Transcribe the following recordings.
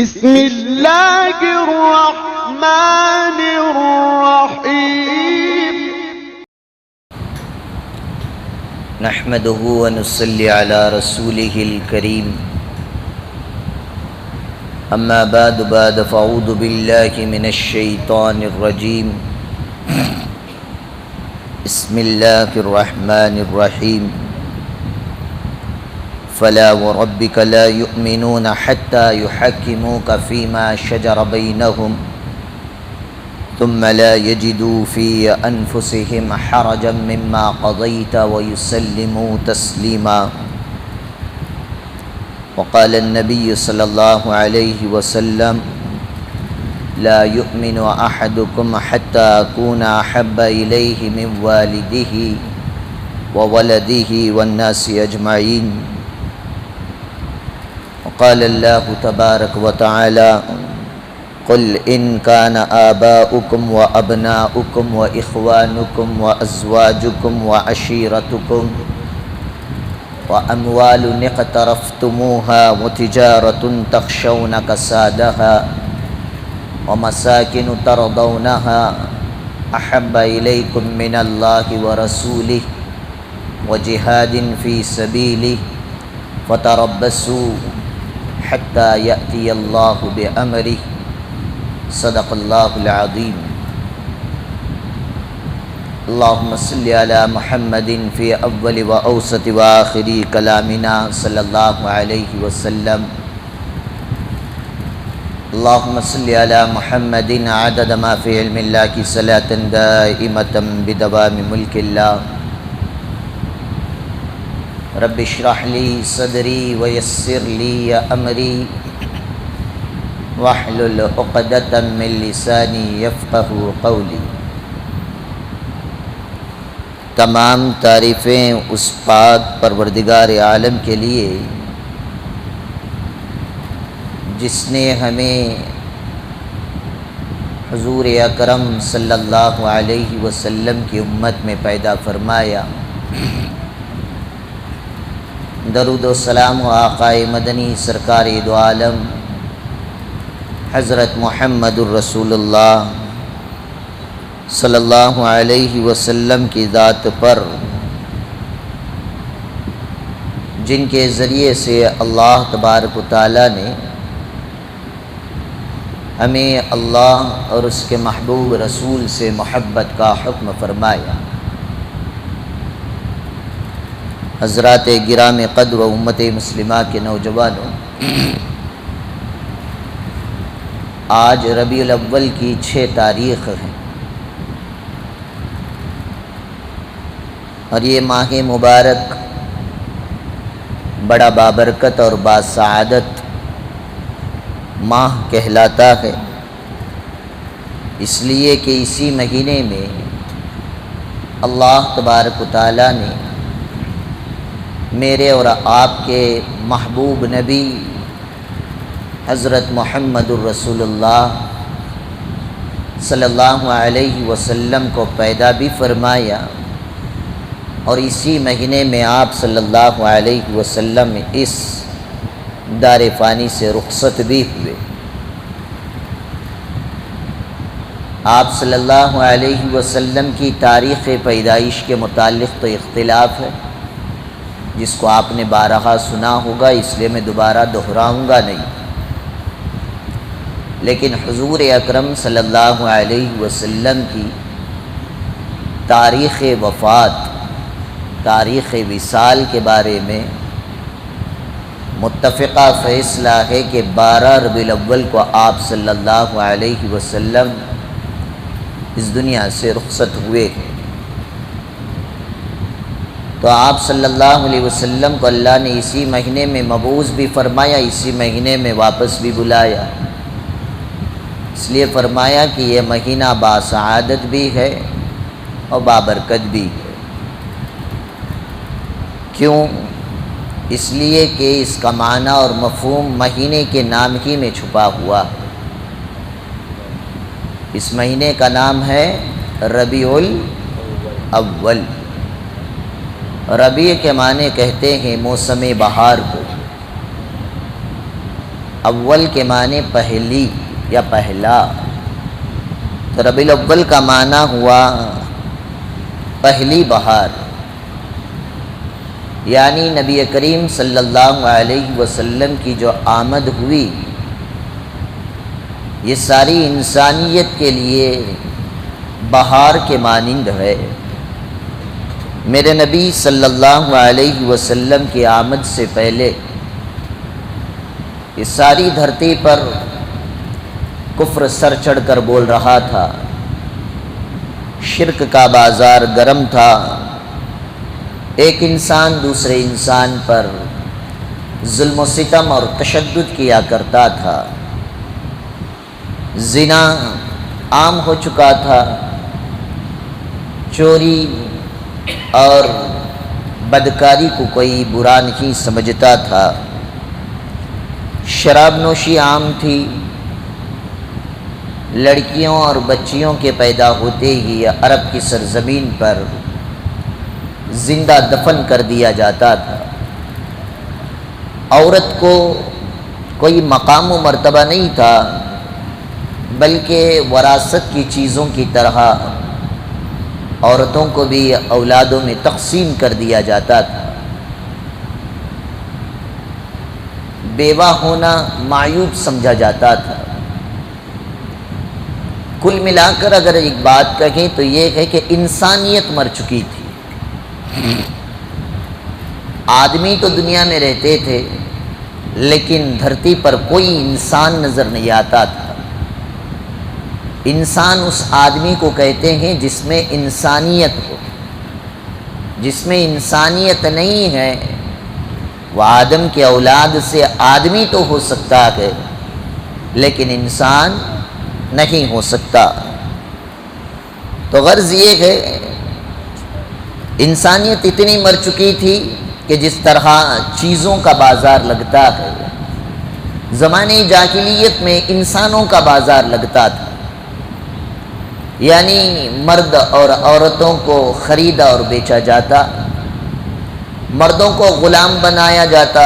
بسم اللہ الرحمن الرحیم نحمده ونصلي على رسوله الكريم اما بعد فاعوذ بالله من الشيطان الرجيم بسم الله الرحمن الرحيم فلا وربك لا يؤمنون حتى يحكموك فيما شجر بينهم ثم لا يجدوا في أنفسهم حرجا مما قضيت ويسلموا تسليما. وقال النبي صلى الله عليه وسلم لا يؤمن أحدكم حتى أكون أحب إليه من والده وولده والناس أجمعين. وقال الله تبارك وتعالى قل إن كان آباؤكم وأبناؤكم وإخوانكم وأزواجكم وعشيرتكم وأموال اقترفتموها وتجارة تخشون كسادها ومساكن ترضونها أحب إليكم من الله ورسوله وجهاد في سبيله فتربصوا حتى يأتي الله بأمره. صدق اللہ العظیم. اللہم صلی علی محمد فی اول و اوسط و آخری کلامنا صلی اللہ علیہ وسلم. اللہم صلی علی محمد عدد ما فی علم اللہ کی صلاة دائمة بدوام ملک اللہ. رب اشرح لی صدری ویسر لی امری واحلل عقدۃ من لسانی یفقہوا قولی. تمام تعریفیں اس پاک پروردگار عالم کے لیے جس نے ہمیں حضور اکرم صلی اللہ علیہ وسلم کی امت میں پیدا فرمایا. درود و سلام و آقائے مدنی سرکار دو عالم حضرت محمد الرسول اللہ صلی اللہ علیہ وسلم کی ذات پر، جن کے ذریعے سے اللہ تبارک و تعالیٰ نے ہمیں اللہ اور اس کے محبوب رسول سے محبت کا حکم فرمایا. حضرات گرام قدر و امت مسلمہ کے نوجوانوں، آج ربیع الاول کی 6 تاریخ ہے اور یہ ماہ مبارک بڑا بابرکت اور باسعادت ماہ کہلاتا ہے، اس لیے کہ اسی مہینے میں اللہ تبارک و تعالیٰ نے میرے اور آپ کے محبوب نبی حضرت محمد الرسول اللہ صلی اللہ علیہ وسلم کو پیدا بھی فرمایا اور اسی مہینے میں آپ صلی اللہ علیہ وسلم اس دار فانی سے رخصت بھی ہوئے. آپ صلی اللہ علیہ وسلم کی تاریخ پیدائش کے متعلق تو اختلاف ہے، جس کو آپ نے بارہا سنا ہوگا، اس لیے میں دوبارہ دہراؤں گا نہیں. لیکن حضور اکرم صلی اللہ علیہ وسلم کی تاریخ وفات، تاریخ وصال کے بارے میں متفقہ فیصلہ ہے کہ 12 ربیع الاول کو آپ صلی اللہ علیہ وسلم اس دنیا سے رخصت ہوئے. تو آپ صلی اللہ علیہ وسلم کو اللہ نے اسی مہینے میں مبعوث بھی فرمایا، اسی مہینے میں واپس بھی بلایا. اس لیے فرمایا کہ یہ مہینہ باسعادت بھی ہے اور بابرکت بھی ہے. کیوں؟ اس لیے کہ اس کا معنی اور مفہوم مہینے کے نام ہی میں چھپا ہوا. اس مہینے کا نام ہے ربیع الاول. ربیع کے معنی کہتے ہیں موسم بہار کو، اول کے معنی پہلی یا پہلا، تو ربیع الاول کا معنی ہوا پہلی بہار، یعنی نبی کریم صلی اللہ علیہ وسلم کی جو آمد ہوئی یہ ساری انسانیت کے لیے بہار کے مانند ہے۔ میرے نبی صلی اللہ علیہ وسلم کی آمد سے پہلے یہ ساری دھرتی پر کفر سر چڑھ کر بول رہا تھا، شرک کا بازار گرم تھا، ایک انسان دوسرے انسان پر ظلم و ستم اور تشدد کیا کرتا تھا، زنا عام ہو چکا تھا، چوری اور بدکاری کو کوئی برا نہیں سمجھتا تھا، شراب نوشی عام تھی، لڑکیوں اور بچیوں کے پیدا ہوتے ہی عرب کی سرزمین پر زندہ دفن کر دیا جاتا تھا۔ عورت کو کوئی مقام و مرتبہ نہیں تھا، بلکہ وراثت کی چیزوں کی طرح عورتوں کو بھی اولادوں میں تقسیم کر دیا جاتا تھا۔ بیوہ ہونا معیوب سمجھا جاتا تھا۔ کل ملا کر اگر ایک بات کہیں تو یہ ہے کہ انسانیت مر چکی تھی۔ آدمی تو دنیا میں رہتے تھے لیکن دھرتی پر کوئی انسان نظر نہیں آتا تھا۔ انسان اس آدمی کو کہتے ہیں جس میں انسانیت ہو، جس میں انسانیت نہیں ہے وہ آدم کے اولاد سے آدمی تو ہو سکتا ہے لیکن انسان نہیں ہو سکتا۔ تو غرض یہ ہے انسانیت اتنی مر چکی تھی کہ جس طرح چیزوں کا بازار لگتا ہے، زمانے جاہلیت میں انسانوں کا بازار لگتا تھا، یعنی مرد اور عورتوں کو خریدا اور بیچا جاتا، مردوں کو غلام بنایا جاتا،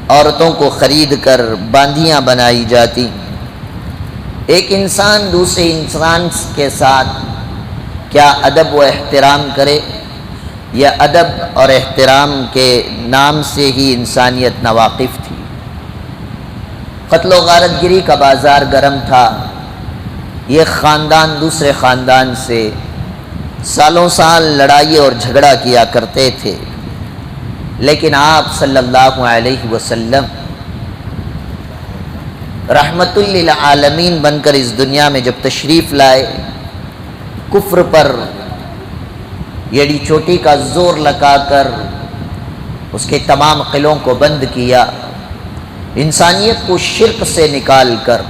عورتوں کو خرید کر باندیاں بنائی جاتی۔ ایک انسان دوسرے انسان کے ساتھ کیا ادب و احترام کرے، یا ادب اور احترام کے نام سے ہی انسانیت ناواقف تھی۔ قتل و غارت گری کا بازار گرم تھا، یہ خاندان دوسرے خاندان سے سالوں سال لڑائی اور جھگڑا کیا کرتے تھے، لیکن آپ صلی اللہ علیہ وسلم رحمت للعالمین بن کر اس دنیا میں جب تشریف لائے، کفر پر یڑی چوٹی کا زور لگا کر اس کے تمام قلعوں کو بند کیا، انسانیت کو شرک سے نکال کر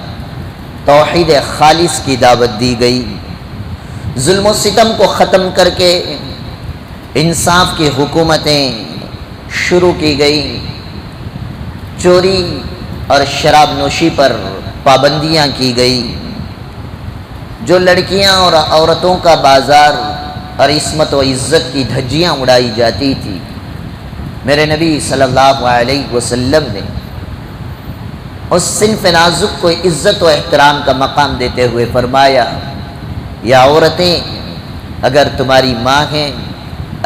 توحید خالص کی دعوت دی گئی، ظلم و ستم کو ختم کر کے انصاف کی حکومتیں شروع کی گئی، چوری اور شراب نوشی پر پابندیاں کی گئی، جو لڑکیاں اور عورتوں کا بازار اور عصمت و عزت کی دھجیاں اڑائی جاتی تھی، میرے نبی صلی اللہ علیہ وسلم نے اس صنف نازک کو عزت و احترام کا مقام دیتے ہوئے فرمایا، یا عورتیں اگر تمہاری ماں ہیں،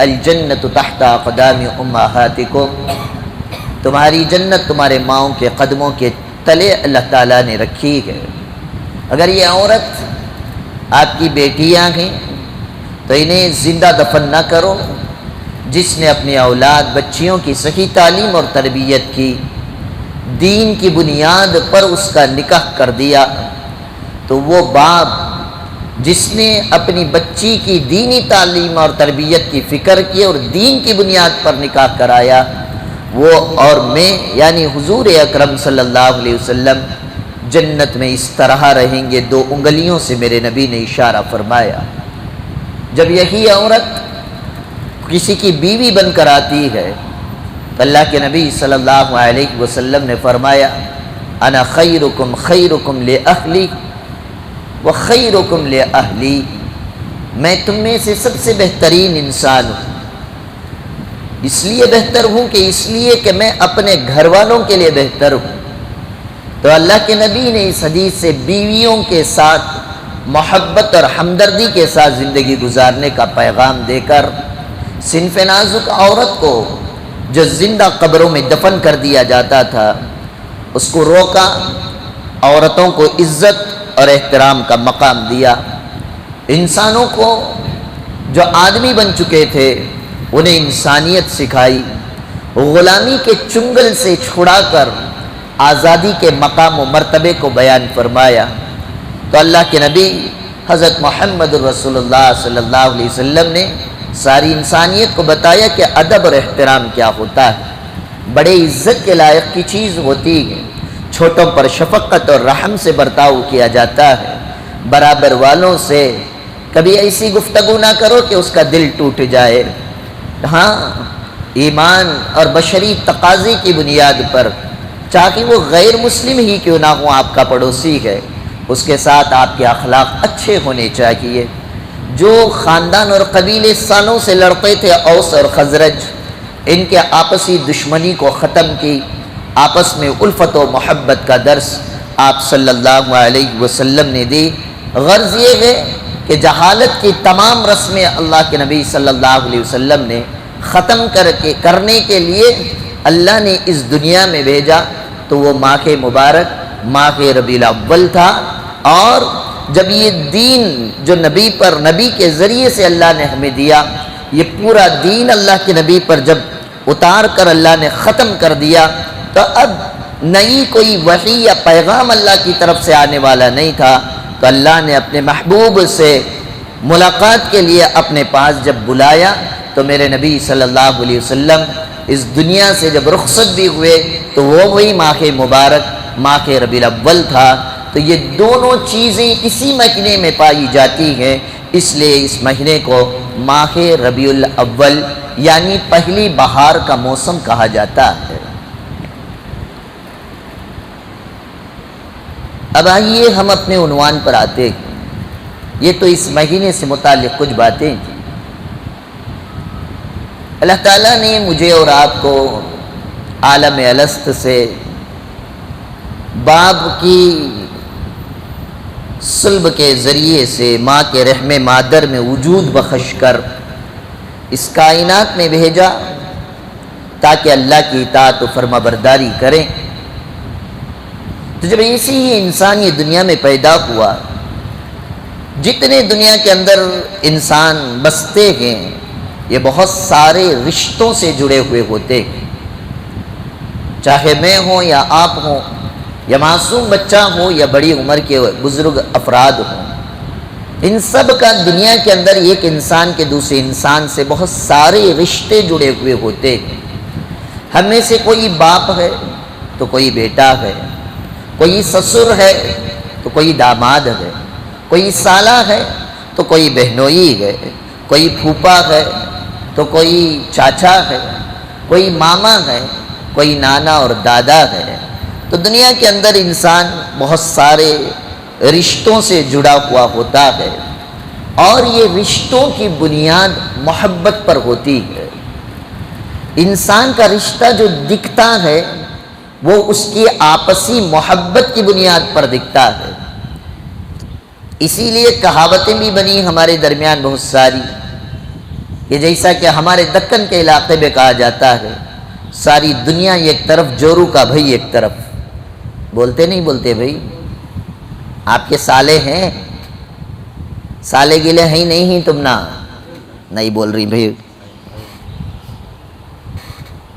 الجنت تحت اقدام امہاتکم، تمہاری جنت تمہارے ماؤں کے قدموں کے تلے اللہ تعالیٰ نے رکھی ہے۔ اگر یہ عورت آپ کی بیٹیاں ہیں تو انہیں زندہ دفن نہ کرو، جس نے اپنی اولاد بچیوں کی صحیح تعلیم اور تربیت کی، دین کی بنیاد پر اس کا نکاح کر دیا، تو وہ باپ جس نے اپنی بچی کی دینی تعلیم اور تربیت کی فکر کی اور دین کی بنیاد پر نکاح کرایا، وہ اور میں یعنی حضور اکرم صلی اللہ علیہ وسلم جنت میں اس طرح رہیں گے، 2 انگلیوں سے میرے نبی نے اشارہ فرمایا۔ جب یہی عورت کسی کی بیوی بن کر آتی ہے تو اللہ کے نبی صلی اللہ علیہ وسلم نے فرمایا، انا خیرکم خیرکم لأہلی وخیرکم لأہلی، میں تم میں سے سب سے بہترین انسان ہوں، اس لیے بہتر ہوں کہ میں اپنے گھر والوں کے لیے بہتر ہوں، تو اللہ کے نبی نے اس حدیث سے بیویوں کے ساتھ محبت اور ہمدردی کے ساتھ زندگی گزارنے کا پیغام دے کر صنف نازک عورت کو جو زندہ قبروں میں دفن کر دیا جاتا تھا اس کو روکا، عورتوں کو عزت اور احترام کا مقام دیا، انسانوں کو جو آدمی بن چکے تھے انہیں انسانیت سکھائی، غلامی کے چنگل سے چھڑا کر آزادی کے مقام و مرتبے کو بیان فرمایا۔ تو اللہ کے نبی حضرت محمد رسول اللہ صلی اللہ علیہ وسلم نے ساری انسانیت کو بتایا کہ ادب اور احترام کیا ہوتا ہے، بڑے عزت کے لائق کی چیز ہوتی ہے، چھوٹوں پر شفقت اور رحم سے برتاؤ کیا جاتا ہے، برابر والوں سے کبھی ایسی گفتگو نہ کرو کہ اس کا دل ٹوٹ جائے۔ ہاں، ایمان اور بشری تقاضے کی بنیاد پر، چاہے وہ غیر مسلم ہی کیوں نہ ہو، آپ کا پڑوسی ہے، اس کے ساتھ آپ کے اخلاق اچھے ہونے چاہیے۔ جو خاندان اور قبیلے سالوں سے لڑتے تھے، اوس اور خزرج، ان کے آپسی دشمنی کو ختم کی، آپس میں الفت و محبت کا درس آپ صلی اللہ علیہ وسلم نے دی۔ غرض یہ ہے کہ جہالت کی تمام رسمیں اللہ کے نبی صلی اللہ علیہ وسلم نے ختم کرنے کے لیے اللہ نے اس دنیا میں بھیجا۔ تو وہ ماہ مبارک ماہ ربیع الاول تھا، اور جب یہ دین جو نبی کے ذریعے سے اللہ نے ہمیں دیا، یہ پورا دین اللہ کے نبی پر جب اتار کر اللہ نے ختم کر دیا، تو اب نئی کوئی وحی یا پیغام اللہ کی طرف سے آنے والا نہیں تھا۔ تو اللہ نے اپنے محبوب سے ملاقات کے لیے اپنے پاس جب بلایا، تو میرے نبی صلی اللہ علیہ وسلم اس دنیا سے جب رخصت بھی ہوئے تو وہ وہی ماہ مبارک ماہ ربیع الاول تھا۔ تو یہ دونوں چیزیں اسی مہینے میں پائی جاتی ہیں، اس لیے اس مہینے کو ماہ ربیع الاول یعنی پہلی بہار کا موسم کہا جاتا ہے۔ اب آئیے ہم اپنے عنوان پر آتے ہیں۔ یہ تو اس مہینے سے متعلق کچھ باتیں تھیں۔ اللہ تعالیٰ نے مجھے اور آپ کو عالم الست سے، باپ کی صلب کے ذریعے سے ماں کے رحم مادر میں وجود بخش کر اس کائنات میں بھیجا تاکہ اللہ کی اطاعت و فرما برداری کریں۔ تو جب ایسی ہی انسان یہ دنیا میں پیدا ہوا، جتنے دنیا کے اندر انسان بستے ہیں یہ بہت سارے رشتوں سے جڑے ہوئے ہوتے ہیں، چاہے میں ہوں یا آپ ہوں، یا معصوم بچہ ہو یا بڑی عمر کے بزرگ افراد ہوں، ان سب کا دنیا کے اندر ایک انسان کے دوسرے انسان سے بہت سارے رشتے جڑے ہوئے ہوتے ہیں۔ ہم میں سے کوئی باپ ہے تو کوئی بیٹا ہے، کوئی سسر ہے تو کوئی داماد ہے، کوئی سالہ ہے تو کوئی بہنوئی ہے، کوئی پھوپھا ہے تو کوئی چاچا ہے، کوئی ماما ہے، کوئی نانا اور دادا ہے۔ تو دنیا کے اندر انسان بہت سارے رشتوں سے جڑا ہوا ہوتا ہے، اور یہ رشتوں کی بنیاد محبت پر ہوتی ہے۔ انسان کا رشتہ جو دکھتا ہے وہ اس کی آپسی محبت کی بنیاد پر دکھتا ہے۔ اسی لیے کہاوتیں بھی بنی ہمارے درمیان بہت ساری، کہ جیسا کہ ہمارے دکن کے علاقے میں کہا جاتا ہے، ساری دنیا ایک طرف جورو کا بھائی ایک طرف۔ بولتے نہیں بولتے بھائی؟ آپ کے سالے ہیں، سالے گلے ہیں نہیں تم نہ نہیں بول رہی بھائی۔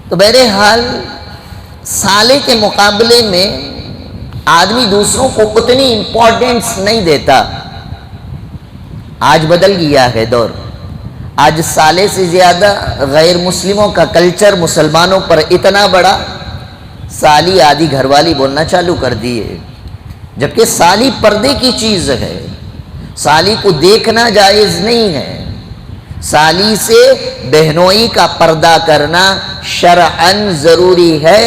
تو بہرحال سالے کے مقابلے میں آدمی دوسروں کو اتنی امپورٹنس نہیں دیتا۔ آج بدل گیا ہے دور، آج سالے سے زیادہ غیر مسلموں کا کلچر مسلمانوں پر اتنا بڑا، سالی آدھی گھر والی بولنا چالو کر دیے، جبکہ سالی پردے کی چیز ہے، سالی کو دیکھنا جائز نہیں ہے۔ سالی سے بہنوئی کا پردہ کرنا شرعاً ضروری ہے،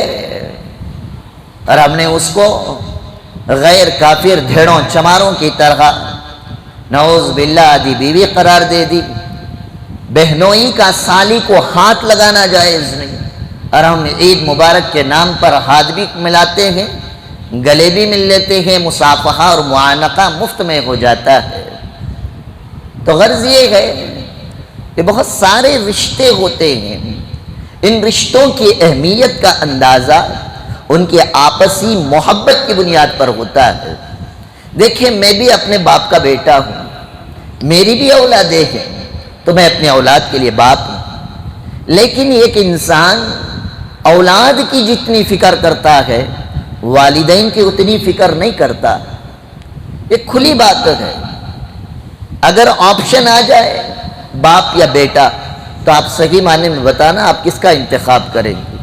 اور ہم نے اس کو غیر کافر دھیڑوں چماروں کی طرح نعوذ باللہ آدھی بیوی قرار دے دی۔ بہنوئی کا سالی کو ہاتھ لگانا جائز نہیں، اور ہم عید مبارک کے نام پر ہاتھ بھی ملاتے ہیں، گلے بھی مل لیتے ہیں، مصافحہ اور معانقہ مفت میں ہو جاتا ہے۔ تو غرض یہ ہے کہ بہت سارے رشتے ہوتے ہیں، ان رشتوں کی اہمیت کا اندازہ ان کی آپسی محبت کی بنیاد پر ہوتا ہے۔ دیکھیں، میں بھی اپنے باپ کا بیٹا ہوں، میری بھی اولادیں ہیں، تو میں اپنے اولاد کے لیے باپ ہوں، لیکن ایک انسان اولاد کی جتنی فکر کرتا ہے والدین کی اتنی فکر نہیں کرتا۔ یہ کھلی بات ہے، اگر آپشن آ جائے باپ یا بیٹا تو آپ صحیح معنی میں بتانا آپ کس کا انتخاب کریں گے؟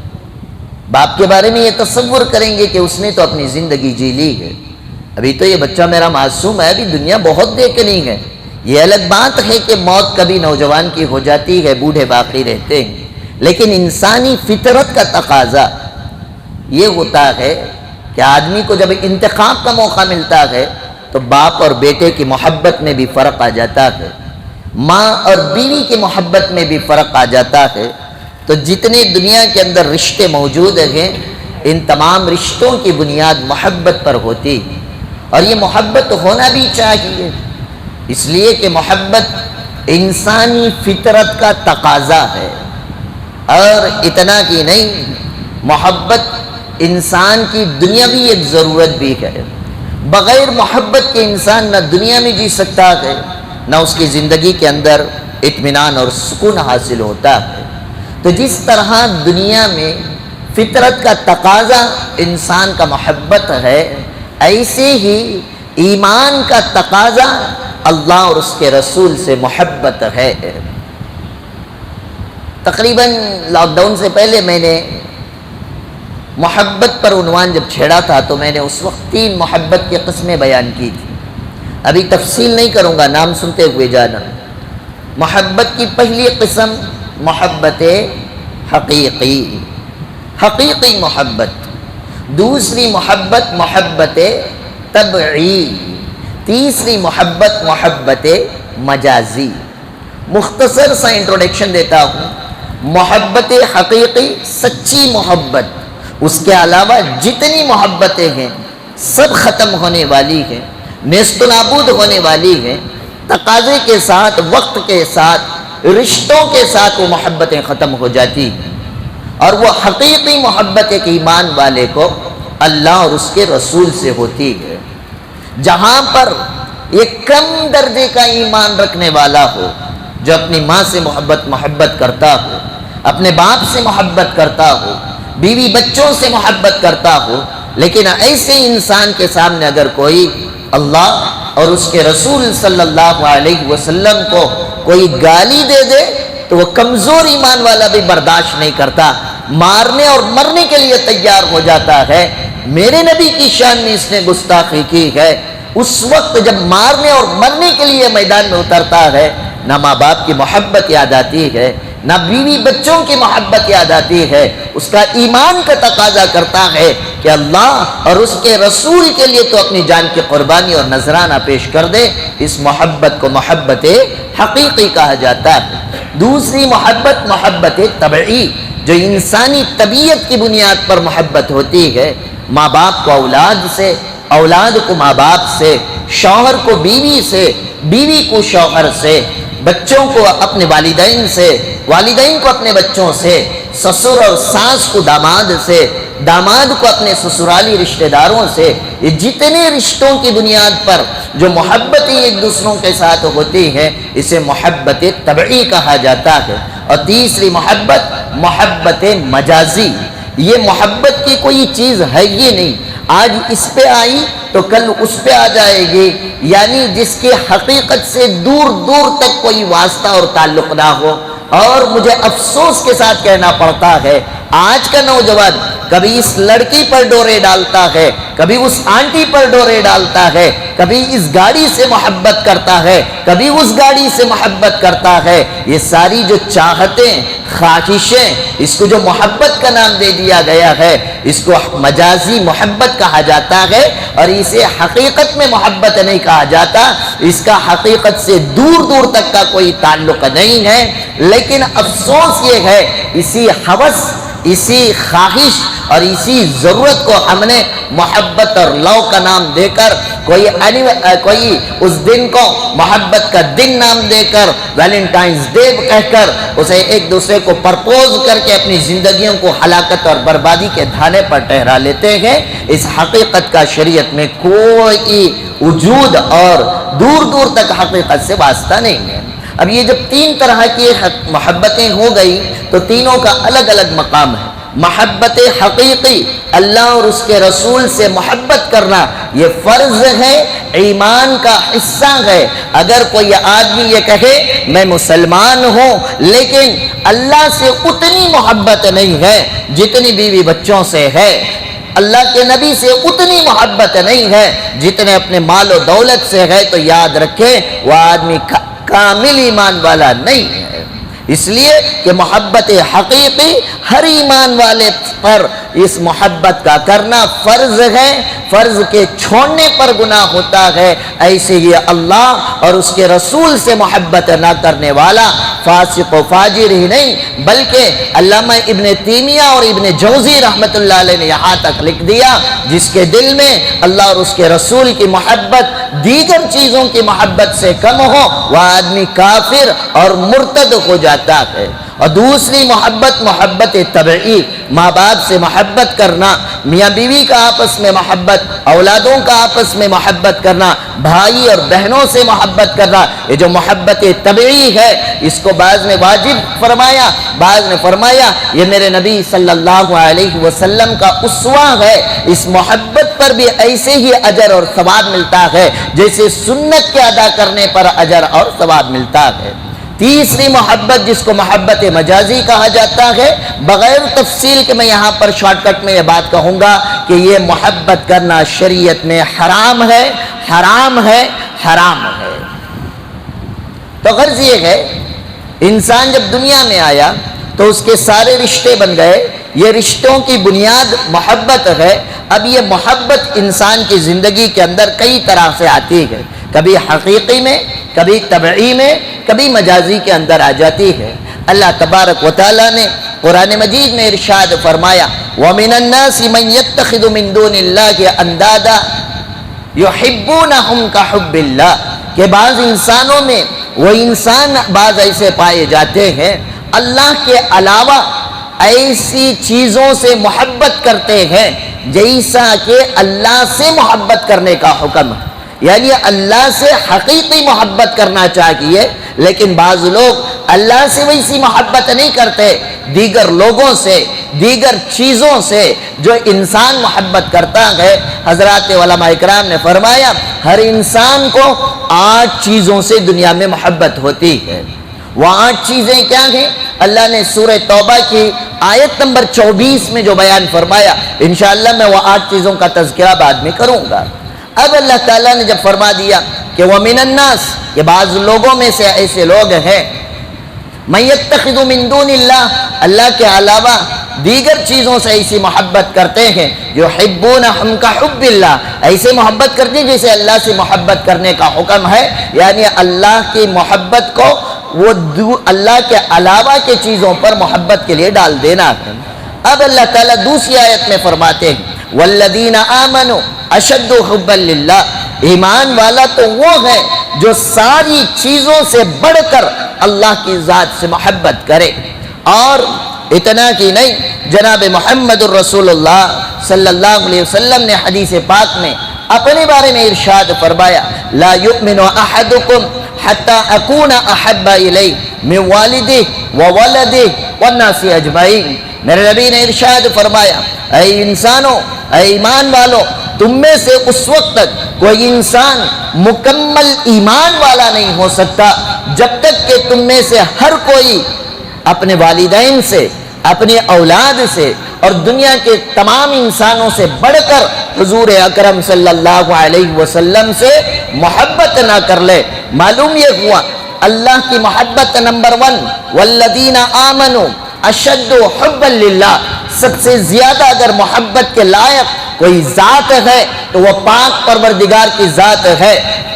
باپ کے بارے میں یہ تصور کریں گے کہ اس نے تو اپنی زندگی جی لی ہے، ابھی تو یہ بچہ میرا معصوم ہے، ابھی دنیا بہت دیکھنی ہے۔ یہ الگ بات ہے کہ موت کبھی نوجوان کی ہو جاتی ہے، بوڑھے باقی رہتے ہیں، لیکن انسانی فطرت کا تقاضا یہ ہوتا ہے کہ آدمی کو جب انتخاب کا موقع ملتا ہے تو باپ اور بیٹے کی محبت میں بھی فرق آ جاتا ہے، ماں اور بیوی کی محبت میں بھی فرق آ جاتا ہے۔ تو جتنے دنیا کے اندر رشتے موجود ہیں، ان تمام رشتوں کی بنیاد محبت پر ہوتی ہے، اور یہ محبت ہونا بھی چاہیے، اس لیے کہ محبت انسانی فطرت کا تقاضا ہے۔ اور اتنا کی نہیں، محبت انسان کی دنیاوی ایک ضرورت بھی ہے۔ بغیر محبت کے انسان نہ دنیا میں جی سکتا ہے، نہ اس کی زندگی کے اندر اطمینان اور سکون حاصل ہوتا ہے۔ تو جس طرح دنیا میں فطرت کا تقاضا انسان کا محبت ہے، ایسے ہی ایمان کا تقاضا اللہ اور اس کے رسول سے محبت ہے۔ تقریباً لاک ڈاؤن سے پہلے میں نے محبت پر عنوان جب چھیڑا تھا تو میں نے اس وقت 3 محبت کی قسمیں بیان کی تھی، ابھی تفصیل نہیں کروں گا، نام سنتے ہوئے جانا۔ محبت کی پہلی قسم محبت حقیقی، حقیقی محبت۔ دوسری محبت محبت طبعی، تیسری محبت محبت مجازی۔ مختصر سا انٹروڈکشن دیتا ہوں۔ محبت حقیقی سچی محبت، اس کے علاوہ جتنی محبتیں ہیں سب ختم ہونے والی ہیں، نیست و نابود ہونے والی ہیں۔ تقاضے کے ساتھ، وقت کے ساتھ، رشتوں کے ساتھ وہ محبتیں ختم ہو جاتی ہیں، اور وہ حقیقی محبت ایک ایمان والے کو اللہ اور اس کے رسول سے ہوتی ہے۔ جہاں پر ایک کم درجے کا ایمان رکھنے والا ہو، جو اپنی ماں سے محبت کرتا ہو، اپنے باپ سے محبت کرتا ہو، بیوی بچوں سے محبت کرتا ہو، لیکن ایسے انسان کے سامنے اگر کوئی اللہ اور اس کے رسول صلی اللہ علیہ وسلم کو کوئی گالی دے دے تو وہ کمزور ایمان والا بھی برداشت نہیں کرتا، مارنے اور مرنے کے لیے تیار ہو جاتا ہے۔ میرے نبی کی شان میں اس نے گستاخی کی ہے، اس وقت جب مارنے اور مرنے کے لیے میدان میں اترتا ہے، نہ ماں باپ کی محبت یاد آتی ہے، نہ بیوی بچوں کی محبت یاد آتی ہے، اس کا ایمان کا تقاضا کرتا ہے کہ اللہ اور اس کے رسول کے لیے تو اپنی جان کی قربانی اور نذرانہ پیش کر دے۔ اس محبت کو محبت حقیقی کہا جاتا ہے۔ دوسری محبت محبت طبعی، جو انسانی طبیعت کی بنیاد پر محبت ہوتی ہے۔ ماں باپ کو اولاد سے، اولاد کو ماں باپ سے، شوہر کو بیوی سے، بیوی کو شوہر سے، بچوں کو اپنے والدین سے، والدین کو اپنے بچوں سے، سسر اور ساس کو داماد سے، داماد کو اپنے سسرالی رشتہ داروں سے۔ یہ جتنے رشتوں کی بنیاد پر جو محبتیں ایک دوسروں کے ساتھ ہوتی ہیں، اسے محبت طبعی کہا جاتا ہے۔ اور تیسری محبت محبت مجازی، یہ محبت کی کوئی چیز ہے ہی نہیں، آج اس پہ آئی تو کل اس پہ آ جائے گی، یعنی جس کی حقیقت سے دور دور تک کوئی واسطہ اور تعلق نہ ہو۔ اور مجھے افسوس کے ساتھ کہنا پڑتا ہے، آج کا نوجوان کبھی اس لڑکی پر ڈورے ڈالتا ہے، کبھی اس آنٹی پر ڈورے ڈالتا ہے، کبھی اس گاڑی سے محبت کرتا ہے، کبھی اس گاڑی سے محبت کرتا ہے۔ یہ ساری جو چاہتیں، خواہشیں، اس کو جو محبت کا نام دے دیا گیا ہے، اس کو مجازی محبت کہا جاتا ہے، اور اسے حقیقت میں محبت نہیں کہا جاتا۔ اس کا حقیقت سے دور دور تک کا کوئی تعلق نہیں ہے، لیکن افسوس یہ ہے اسی ہوس اسی خواہش اور اسی ضرورت کو ہم نے محبت اور لو کا نام دے کر کوئی اس دن کو محبت کا دن نام دے کر ویلنٹائنز ڈے کہہ کر اسے ایک دوسرے کو پرپوز کر کے اپنی زندگیوں کو ہلاکت اور بربادی کے دھانے پر ٹھہرا لیتے ہیں. اس حقیقت کا شریعت میں کوئی وجود اور دور دور تک حقیقت سے واسطہ نہیں ہے. اب یہ جب تین طرح کی محبتیں ہو گئی تو تینوں کا الگ الگ مقام ہے. محبت حقیقی اللہ اور اس کے رسول سے محبت کرنا یہ فرض ہے، ایمان کا حصہ ہے. اگر کوئی آدمی یہ کہے میں مسلمان ہوں لیکن اللہ سے اتنی محبت نہیں ہے جتنی بیوی بچوں سے ہے، اللہ کے نبی سے اتنی محبت نہیں ہے جتنے اپنے مال و دولت سے ہے، تو یاد رکھیں وہ آدمی کامل ایمان والا نہیں ہے. اس لیے کہ محبت حقیقی ہر ایمان والے پر اس محبت کا کرنا فرض ہے. فرض کے چھوڑنے پر گناہ ہوتا ہے. ایسے ہی اللہ اور اس کے رسول سے محبت نہ کرنے والا فاسق و فاجر ہی نہیں بلکہ علامہ ابن تیمیہ اور ابن جوزی رحمت اللہ علیہ نے یہاں تک لکھ دیا جس کے دل میں اللہ اور اس کے رسول کی محبت دیگر چیزوں کی محبت سے کم ہو وہ آدمی کافر اور مرتد ہو جاتا ہے. اور دوسری محبت طبعی، ماں باپ سے محبت کرنا، میاں بیوی کا آپس میں محبت، اولادوں کا آپس میں محبت کرنا، بھائی اور بہنوں سے محبت کرنا، یہ جو محبت طبعی ہے اس کو بعض نے واجب فرمایا، بعض نے فرمایا یہ میرے نبی صلی اللہ علیہ وسلم کا اسوہ ہے. اس محبت پر بھی ایسے ہی اجر اور ثواب ملتا ہے جیسے سنت کے ادا کرنے پر اجر اور ثواب ملتا ہے. تیسری محبت جس کو محبت مجازی کہا جاتا ہے، بغیر تفصیل کے میں یہاں پر شارٹ کٹ میں یہ بات کہوں گا کہ یہ محبت کرنا شریعت میں حرام ہے، حرام ہے، حرام ہے. تو غرض یہ ہے انسان جب دنیا میں آیا تو اس کے سارے رشتے بن گئے. یہ رشتوں کی بنیاد محبت ہے. اب یہ محبت انسان کی زندگی کے اندر کئی طرح سے آتی ہے، کبھی حقیقی میں، کبھی طبعی میں، کبھی مجازی کے اندر آ جاتی ہے. اللہ تبارک و تعالیٰ نے قرآن مجید میں ارشاد فرمایا وَمِنَ النَّاسِ مَن يَتَّخِذُ مِن دُونِ اللَّهِ أَندَادًا يُحِبُّونَهُمْ كَحُبِّ اللَّهِ کہ بعض انسانوں میں وہ انسان بعض ایسے پائے جاتے ہیں اللہ کے علاوہ ایسی چیزوں سے محبت کرتے ہیں جیسا کہ اللہ سے محبت کرنے کا حکم ہے. یعنی اللہ سے حقیقی محبت کرنا چاہیے لیکن بعض لوگ اللہ سے ویسی محبت نہیں کرتے، دیگر لوگوں سے، دیگر چیزوں سے جو انسان محبت کرتا ہے. حضرات علماء اکرام نے فرمایا ہر انسان کو 8 چیزوں سے دنیا میں محبت ہوتی ہے. وہ 8 چیزیں کیا ہیں؟ اللہ نے سورہ توبہ کی آیت نمبر 24 میں جو بیان فرمایا انشاءاللہ میں وہ 8 چیزوں کا تذکرہ بعد میں کروں گا. اب اللہ تعالیٰ نے جب فرما دیا کہ وَمِنَ النَّاسِ کہ بعض لوگوں میں سے ایسے لوگ ہیں مَن يَتَّخِذُ مِن دُونِ اللَّهِ اللہ کے علاوہ دیگر چیزوں سے ایسی محبت کرتے ہیں يُحِبُّونَهُمْ كَحُبِّ اللَّهِ ایسے محبت کرتے ہیں جیسے اللہ سے محبت کرنے کا حکم ہے. یعنی اللہ کی محبت کو وہ اللہ کے علاوہ کے چیزوں پر محبت کے لیے ڈال دینا ہے. اب اللہ تعالیٰ دوسری آیت میں فرماتے ہیں وَالَّذِينَ آمَنُوا أَشَدُّ حُبًّا لِلَّهِ ایمان والا تو وہ ہے جو ساری چیزوں سے بڑھ کر اللہ کی ذات سے محبت کرے. اور اتنا کی نہیں، جناب محمد الرسول اللہ صلی اللہ علیہ وسلم نے حدیث پاک میں اپنے بارے میں ارشاد فرمایا لا يؤمن احدكم حتى اكون احب اليه من والده وولده والناس اجمعين. میرے نبی نے ارشاد فرمایا اے انسانوں، اے ایمان والو، تم میں سے اس وقت تک کوئی انسان مکمل ایمان والا نہیں ہو سکتا جب تک کہ تم میں سے ہر کوئی اپنے والدین سے، اپنی اولاد سے اور دنیا کے تمام انسانوں سے بڑھ کر حضور اکرم صلی اللہ علیہ وسلم سے محبت نہ کر لے. معلوم یہ ہوا اللہ کی محبت نمبر 1 والذین آمنوا اشد حبا للہ. سب سے زیادہ اگر محبت کے لائق کوئی ذات ہے تو وہ پاک پروردگار کی ذات ہے.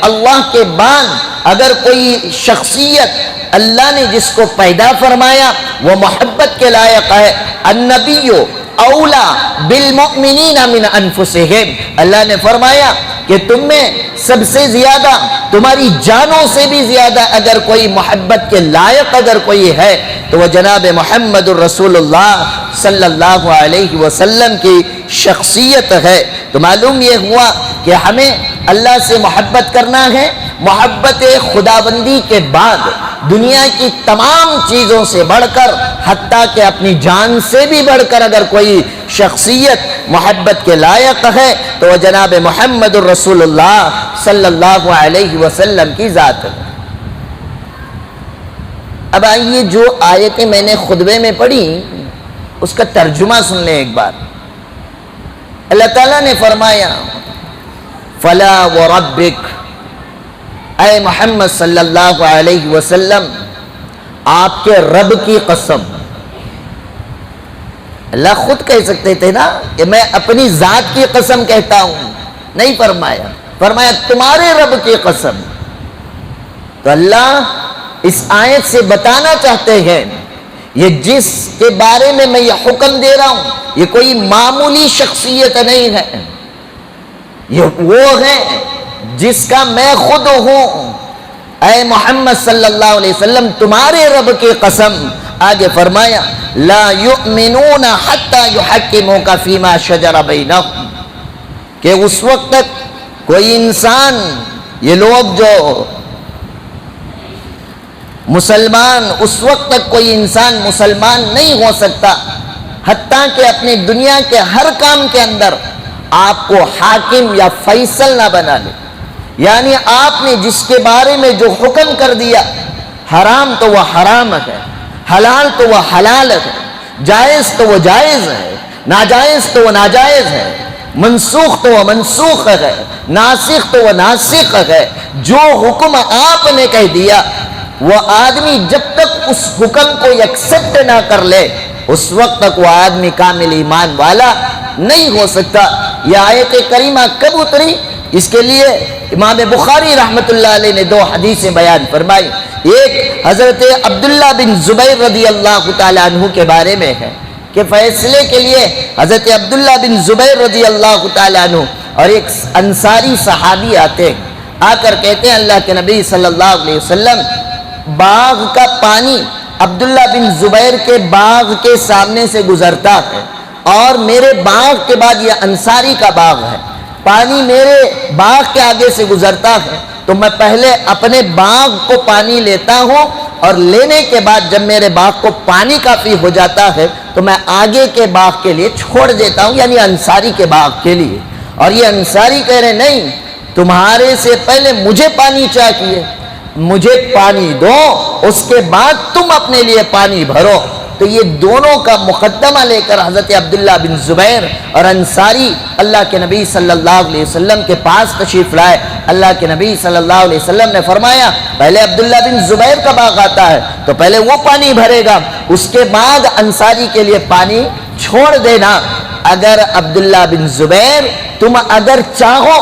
اللہ کے بعد اگر کوئی شخصیت اللہ نے جس کو پیدا فرمایا وہ محبت کے لائق ہے، النبی اولا بالمؤمنین من انفسہم، اللہ نے فرمایا کہ تم میں سب سے زیادہ، تمہاری جانوں سے بھی زیادہ اگر کوئی محبت کے لائق اگر کوئی ہے تو وہ جناب محمد الرسول اللہ صلی اللہ علیہ وسلم کی شخصیت ہے۔ تو معلوم یہ ہوا کہ ہمیں اللہ سے محبت کرنا ہے، محبت خداوندی کے بعد دنیا کی تمام چیزوں سے بڑھ کر، حتیٰ کہ اپنی جان سے بھی بڑھ کر اگر کوئی شخصیت محبت کے لائق ہے تو وہ جناب محمد الرسول اللہ صلی اللہ علیہ وسلم کی ذات ہے۔ اب آئیے جو آیتیں میں نے خطبے میں پڑھی اس کا ترجمہ سن لیں ایک بار۔ اللہ تعالیٰ نے فرمایا فلا وربک، اے محمد صلی اللہ علیہ وسلم آپ کے رب کی قسم۔ اللہ خود کہہ سکتے تھے نا کہ میں اپنی ذات کی قسم کہتا ہوں، نہیں فرمایا، فرمایا تمہارے رب کی قسم۔ تو اللہ اس آیت سے بتانا چاہتے ہیں یہ جس کے بارے میں میں یہ حکم دے رہا ہوں یہ کوئی معمولی شخصیت نہیں ہے، یہ وہ ہے جس کا میں خود ہوں۔ اے محمد صلی اللہ علیہ وسلم تمہارے رب کی قسم۔ آگے فرمایا لا یؤمنون حتی یحکموک فیما شجر بینہم، کہ اس وقت تک کوئی انسان، یہ لوگ جو مسلمان، اس وقت تک کوئی انسان مسلمان نہیں ہو سکتا حتیٰ کہ اپنی دنیا کے ہر کام کے اندر آپ کو حاکم یا فیصل نہ بنا لے، یعنی آپ نے جس کے بارے میں جو حکم کر دیا، حرام تو وہ حرام ہے، حلال تو وہ حلال ہے، جائز تو وہ جائز ہے، ناجائز تو وہ ناجائز ہے، منسوخ تو وہ منسوخ ہے، ناسخ تو وہ ناسخ ہے۔ جو حکم آپ نے کہہ دیا وہ آدمی جب تک اس حکم کو ایکسپٹ نہ کر لے اس وقت تک وہ آدمی کامل ایمان والا نہیں ہو سکتا۔ یہ آیت کریمہ کب اتری؟ اس کے لیے امام بخاری رحمۃ اللہ علیہ نے دو حدیثیں بیان فرمائی۔ ایک حضرت عبداللہ بن زبیر رضی اللہ تعالیٰ عنہ کے بارے میں ہے کہ فیصلے کے لیے حضرت عبداللہ بن زبیر رضی اللہ تعالیٰ عنہ اور ایک انصاری صحابی آتے ہیں، آ کر کہتے ہیں اللہ کے نبی صلی اللہ علیہ وسلم باغ کا پانی عبداللہ بن زبیر کے باغ کے سامنے سے گزرتا ہے اور میرے باغ کے بعد یہ انصاری کا باغ ہے، پانی میرے باغ کے آگے سے گزرتا ہے تو میں پہلے اپنے باغ کو پانی لیتا ہوں اور لینے کے بعد جب میرے باغ کو پانی کافی ہو جاتا ہے تو میں آگے کے باغ کے لیے چھوڑ دیتا ہوں، یعنی انصاری کے باغ کے لیے۔ اور یہ انصاری کہہ رہے نہیں تمہارے سے پہلے مجھے پانی چاہیے، مجھے پانی دو اس کے بعد تم اپنے لیے پانی بھرو۔ تو یہ دونوں کا مقدمہ لے کر حضرت عبداللہ بن زبیر اور انصاری اللہ کے نبی صلی اللہ علیہ وسلم کے پاس تشریف لائے۔ اللہ کے نبی صلی اللہ علیہ وسلم نے فرمایا پہلے عبداللہ بن زبیر کا باغ آتا ہے تو پہلے وہ پانی بھرے گا، اس کے بعد انصاری کے لیے پانی چھوڑ دینا۔ اگر عبداللہ بن زبیر تم اگر چاہو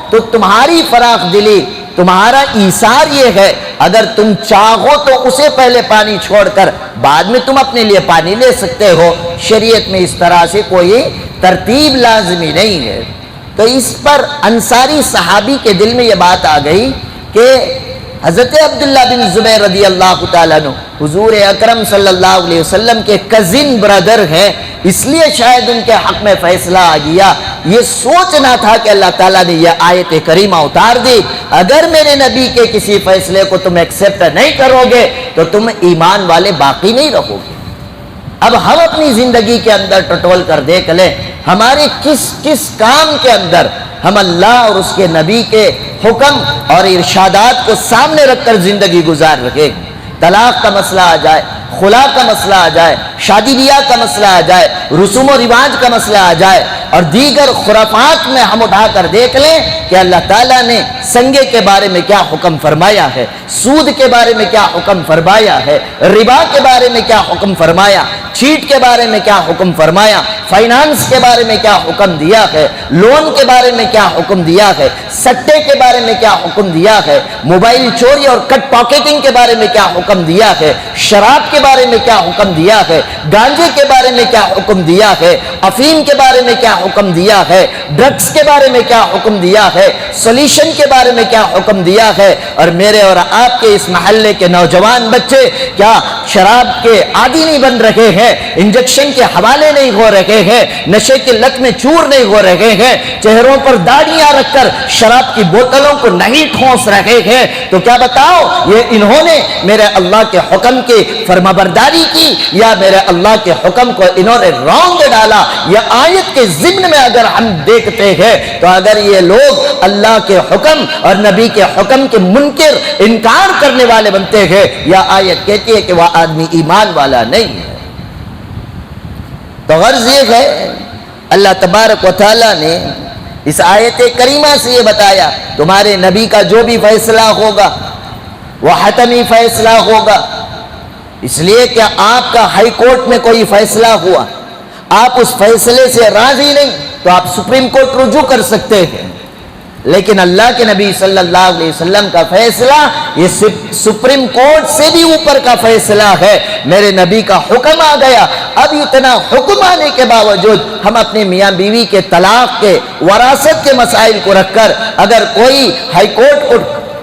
تو تمہاری فراخ دلی، تمہارا ایثار یہ ہے اگر تم چاہو تو اسے پہلے پانی چھوڑ کر بعد میں تم اپنے لیے پانی لے سکتے ہو۔ شریعت میں اس طرح سے کوئی ترتیب لازمی نہیں ہے۔ تو اس پر انصاری صحابی کے دل میں یہ بات آ گئی کہ حضرت عبداللہ بن زبیر رضی اللہ تعالیٰ عنہ حضور اکرم صلی اللہ علیہ وسلم کے کزن برادر ہیں، اس لیے شاید ان کے حق میں فیصلہ آ گیا۔ یہ سوچنا تھا کہ اللہ تعالیٰ نے یہ آیت کریمہ اتار دی، اگر میرے نبی کے کسی فیصلے کو تم ایکسپٹ نہیں کرو گے تو تم ایمان والے باقی نہیں رہو گے۔ اب ہم اپنی زندگی کے اندر ٹٹول کر دیکھ لیں ہمارے کس کس کام کے اندر ہم اللہ اور اس کے نبی کے حکم اور ارشادات کو سامنے رکھ کر زندگی گزار رکھے۔ طلاق کا مسئلہ آ جائے، خلا کا مسئلہ آ جائے، شادی بیاہ کا مسئلہ آ جائے، رسوم و رواج کا مسئلہ آ جائے اور دیگر خرافات میں ہم اٹھا کر دیکھ لیں کہ اللہ تعالیٰ نے سنگے کے بارے میں کیا حکم فرمایا ہے، سود کے بارے میں کیا حکم فرمایا ہے، ربا کے بارے میں کیا حکم فرمایا، چیٹ کے بارے میں کیا حکم فرمایا، فائنانس کے بارے میں کیا حکم دیا ہے، لون کے بارے میں کیا حکم دیا ہے، سٹے کے بارے میں کیا حکم دیا ہے، موبائل چوری اور کٹ پاکیٹنگ کے بارے میں کیا حکم دیا ہے، شراب کے بارے میں کیا حکم دیا ہے، گانجے کے بارے میں کیا حکم دیا ہے، افیم کے بارے میں کیا حکم دیا ہے، ڈرگس کے بارے میں کیا حکم دیا ہے، سولیوشن کے بارے میں کیا حکم دیا ہے۔ اور میرے اور آپ کے اس محلے کے نوجوان بچے کیا شراب کے عادی نہیں بن رہے ہیں، انجیکشن کے حوالے نہیں ہو رہے ہیں، نشے کے لت میں چور نہیں ہو رہے ہیں، چہروں پر داڑیاں رکھ کر شراب کی بوتلوں کو نہیں ٹھونس رہے ہیں؟ تو کیا بتاؤ یہ انہوں نے میرے اللہ کے حکم کی فرمانبرداری کی یا میرے اللہ کے حکم کو انہوں نے رونگ ڈالا؟ یہ آیت کے ضمن میں اگر ہم دیکھتے ہیں تو اگر یہ لوگ اللہ کے حکم اور نبی کے حکم کے منکر انکار کرنے والے بنتے ہیں، یا آیت کہتی ہے کہ وہ آدمی ایمان والا نہیں ہے۔ تو غرض یہ ہے اللہ تبارک و تعالیٰ نے اس آیت کریمہ سے یہ بتایا تمہارے نبی کا جو بھی فیصلہ ہوگا وہ حتمی فیصلہ ہوگا، اس لیے کہ آپ کا ہائی کورٹ میں کوئی فیصلہ ہوا، آپ اس فیصلے سے راضی نہیں تو آپ سپریم کورٹ رجوع کر سکتے ہیں، لیکن اللہ کے نبی صلی اللہ علیہ وسلم کا فیصلہ یہ سپریم کورٹ سے بھی اوپر کا فیصلہ ہے۔ میرے نبی کا حکم آ گیا، اب اتنا حکم آنے کے باوجود ہم اپنے میاں بیوی کے طلاق کے وراثت کے مسائل کو رکھ کر اگر کوئی ہائی کورٹ کو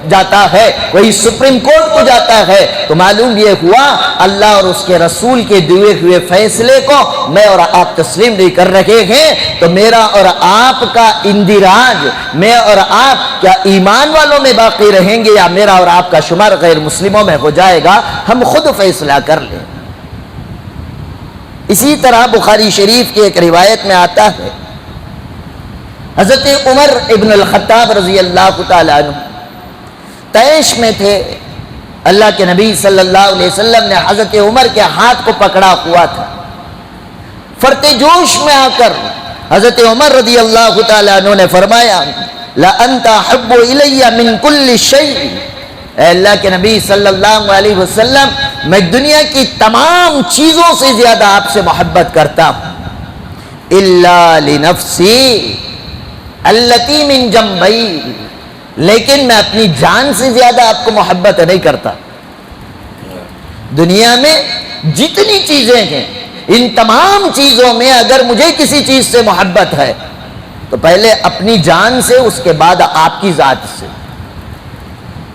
جاتا ہے، کوئی سپریم کورٹ کو جاتا ہے، تو معلوم یہ ہوا اللہ اور اس کے رسول کے دیے ہوئے فیصلے کو میں اور آپ تسلیم نہیں کر رہے ہیں، تو میرا اور آپ کا اندراج، میں اور آپ کیا ایمان والوں میں باقی رہیں گے یا میرا اور آپ کا شمار غیر مسلموں میں ہو جائے گا؟ ہم خود فیصلہ کر لیں۔ اسی طرح بخاری شریف کی ایک روایت میں آتا ہے، حضرت عمر ابن الخطاب رضی اللہ تعالیٰ عنہ طیش میں تھے، اللہ کے نبی صلی اللہ علیہ وسلم نے حضرت عمر کے ہاتھ کو پکڑا ہوا تھا، فرتے جوش میں آ کر حضرت عمر رضی اللہ تعالیٰ عنہ نے فرمایا لَأَنْتَ أَحَبُّ إِلَيَّ مِنْ كُلِّ شَيْءٍ، اے اللہ کے نبی صلی اللہ علیہ وسلم میں دنیا کی تمام چیزوں سے زیادہ آپ سے محبت کرتا ہوں، إِلَّا لِنَفْسِي الَّتِي مِنْ جَنْبَيْ، لیکن میں اپنی جان سے زیادہ آپ کو محبت نہیں کرتا۔ دنیا میں جتنی چیزیں ہیں ان تمام چیزوں میں اگر مجھے کسی چیز سے محبت ہے تو پہلے اپنی جان سے، اس کے بعد آپ کی ذات سے۔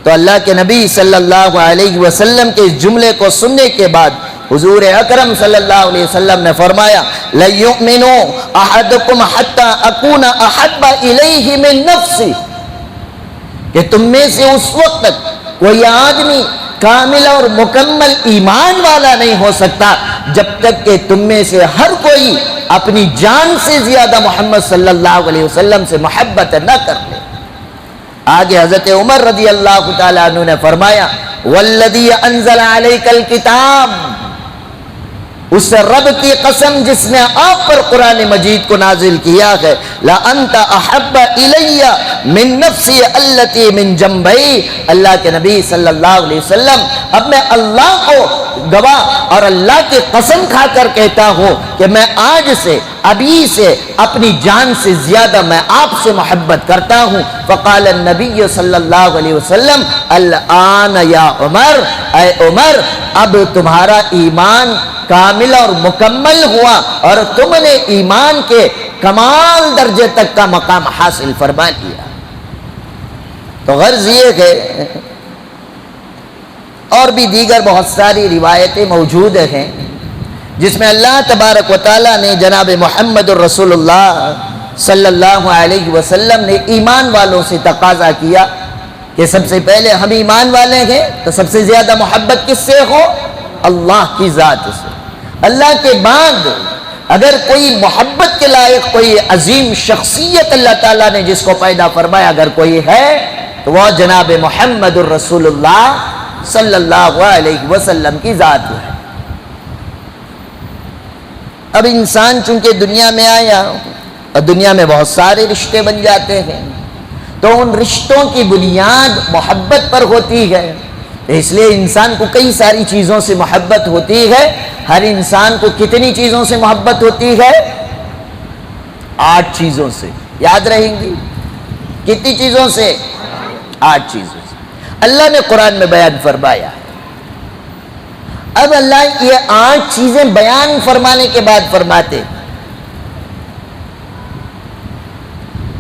تو اللہ کے نبی صلی اللہ علیہ وسلم کے اس جملے کو سننے کے بعد حضور اکرم صلی اللہ علیہ وسلم نے فرمایا لَيُؤْمِنُ أَحَدُكُمْ حَتَّى أَكُونَ أَحَبَّ إِلَيْهِ مِن نَفْسِهِ، کہ تم میں سے اس وقت تک کوئی آدمی کامل اور مکمل ایمان والا نہیں ہو سکتا جب تک کہ تم میں سے ہر کوئی اپنی جان سے زیادہ محمد صلی اللہ علیہ وسلم سے محبت نہ کر لے۔ آگے حضرت عمر رضی اللہ تعالیٰ عنہ نے فرمایا والذی انزل علیک الکتاب، اس رب کی قسم جس نے آپ پر قرآن مجید کو نازل کیا ہے، لَأَنْتَ أَحَبَّ إِلَيَّ مِن نَفْسِي الَّتِي مِن جَنْبَيْ، اللہ کے نبی صلی اللہ علیہ وسلم اب میں اللہ کو گواہ اور اللہ کی قسم کھا کر کہتا ہوں کہ میں آج سے، ابھی سے اپنی جان سے زیادہ میں آپ سے محبت کرتا ہوں۔ فقال النبی صلی اللہ علیہ وسلم الآن یا عمر، اے عمر اب تمہارا ایمان کامل اور مکمل ہوا اور تم نے ایمان کے کمال درجے تک کا مقام حاصل فرما لیا۔ تو غرض یہ ہے، اور بھی دیگر بہت ساری روایتیں موجود ہیں جس میں اللہ تبارک و تعالیٰ نے جناب محمد الرسول اللہ صلی اللہ علیہ وسلم نے ایمان والوں سے تقاضا کیا کہ سب سے پہلے ہم ایمان والے ہیں تو سب سے زیادہ محبت کس سے ہو؟ اللہ کی ذات سے۔ اللہ کے بعد اگر کوئی محبت کے لائق کوئی عظیم شخصیت اللہ تعالیٰ نے جس کو پیدا فرمایا اگر کوئی ہے تو وہ جناب محمد الرسول اللہ صلی اللہ علیہ وسلم کی ذات ہے۔ اب انسان چونکہ دنیا میں آیا اور دنیا میں بہت سارے رشتے بن جاتے ہیں، تو ان رشتوں کی بنیاد محبت پر ہوتی ہے، اس لیے انسان کو کئی ساری چیزوں سے محبت ہوتی ہے۔ ہر انسان کو کتنی چیزوں سے محبت ہوتی ہے؟ 8 چیزوں سے، یاد رہیں گی؟ کتنی چیزوں سے؟ 8 چیزوں سے اللہ نے قرآن میں بیان فرمایا۔ اب اللہ یہ 8 چیزیں بیان فرمانے کے بعد فرماتے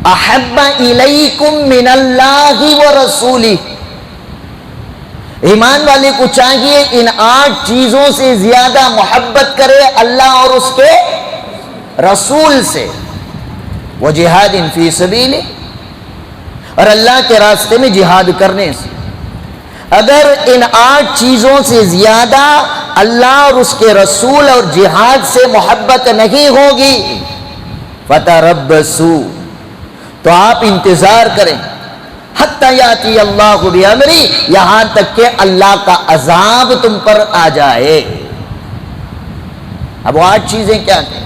احب الیکم من اللہ ورسولہ، ایمان والے کو چاہیے ان 8 چیزوں سے زیادہ محبت کرے اللہ اور اس کے رسول سے، وجہاد فی سبیلہ، اور اللہ کے راستے میں جہاد کرنے سے۔ اگر ان 8 چیزوں سے زیادہ اللہ اور اس کے رسول اور جہاد سے محبت نہیں ہوگی، فتربصوا، تو آپ انتظار کریں، حتی یاتی اللہ بامرہ، یہاں تک کہ اللہ کا عذاب تم پر آ جائے۔ اب وہ 8 چیزیں کیا ہیں؟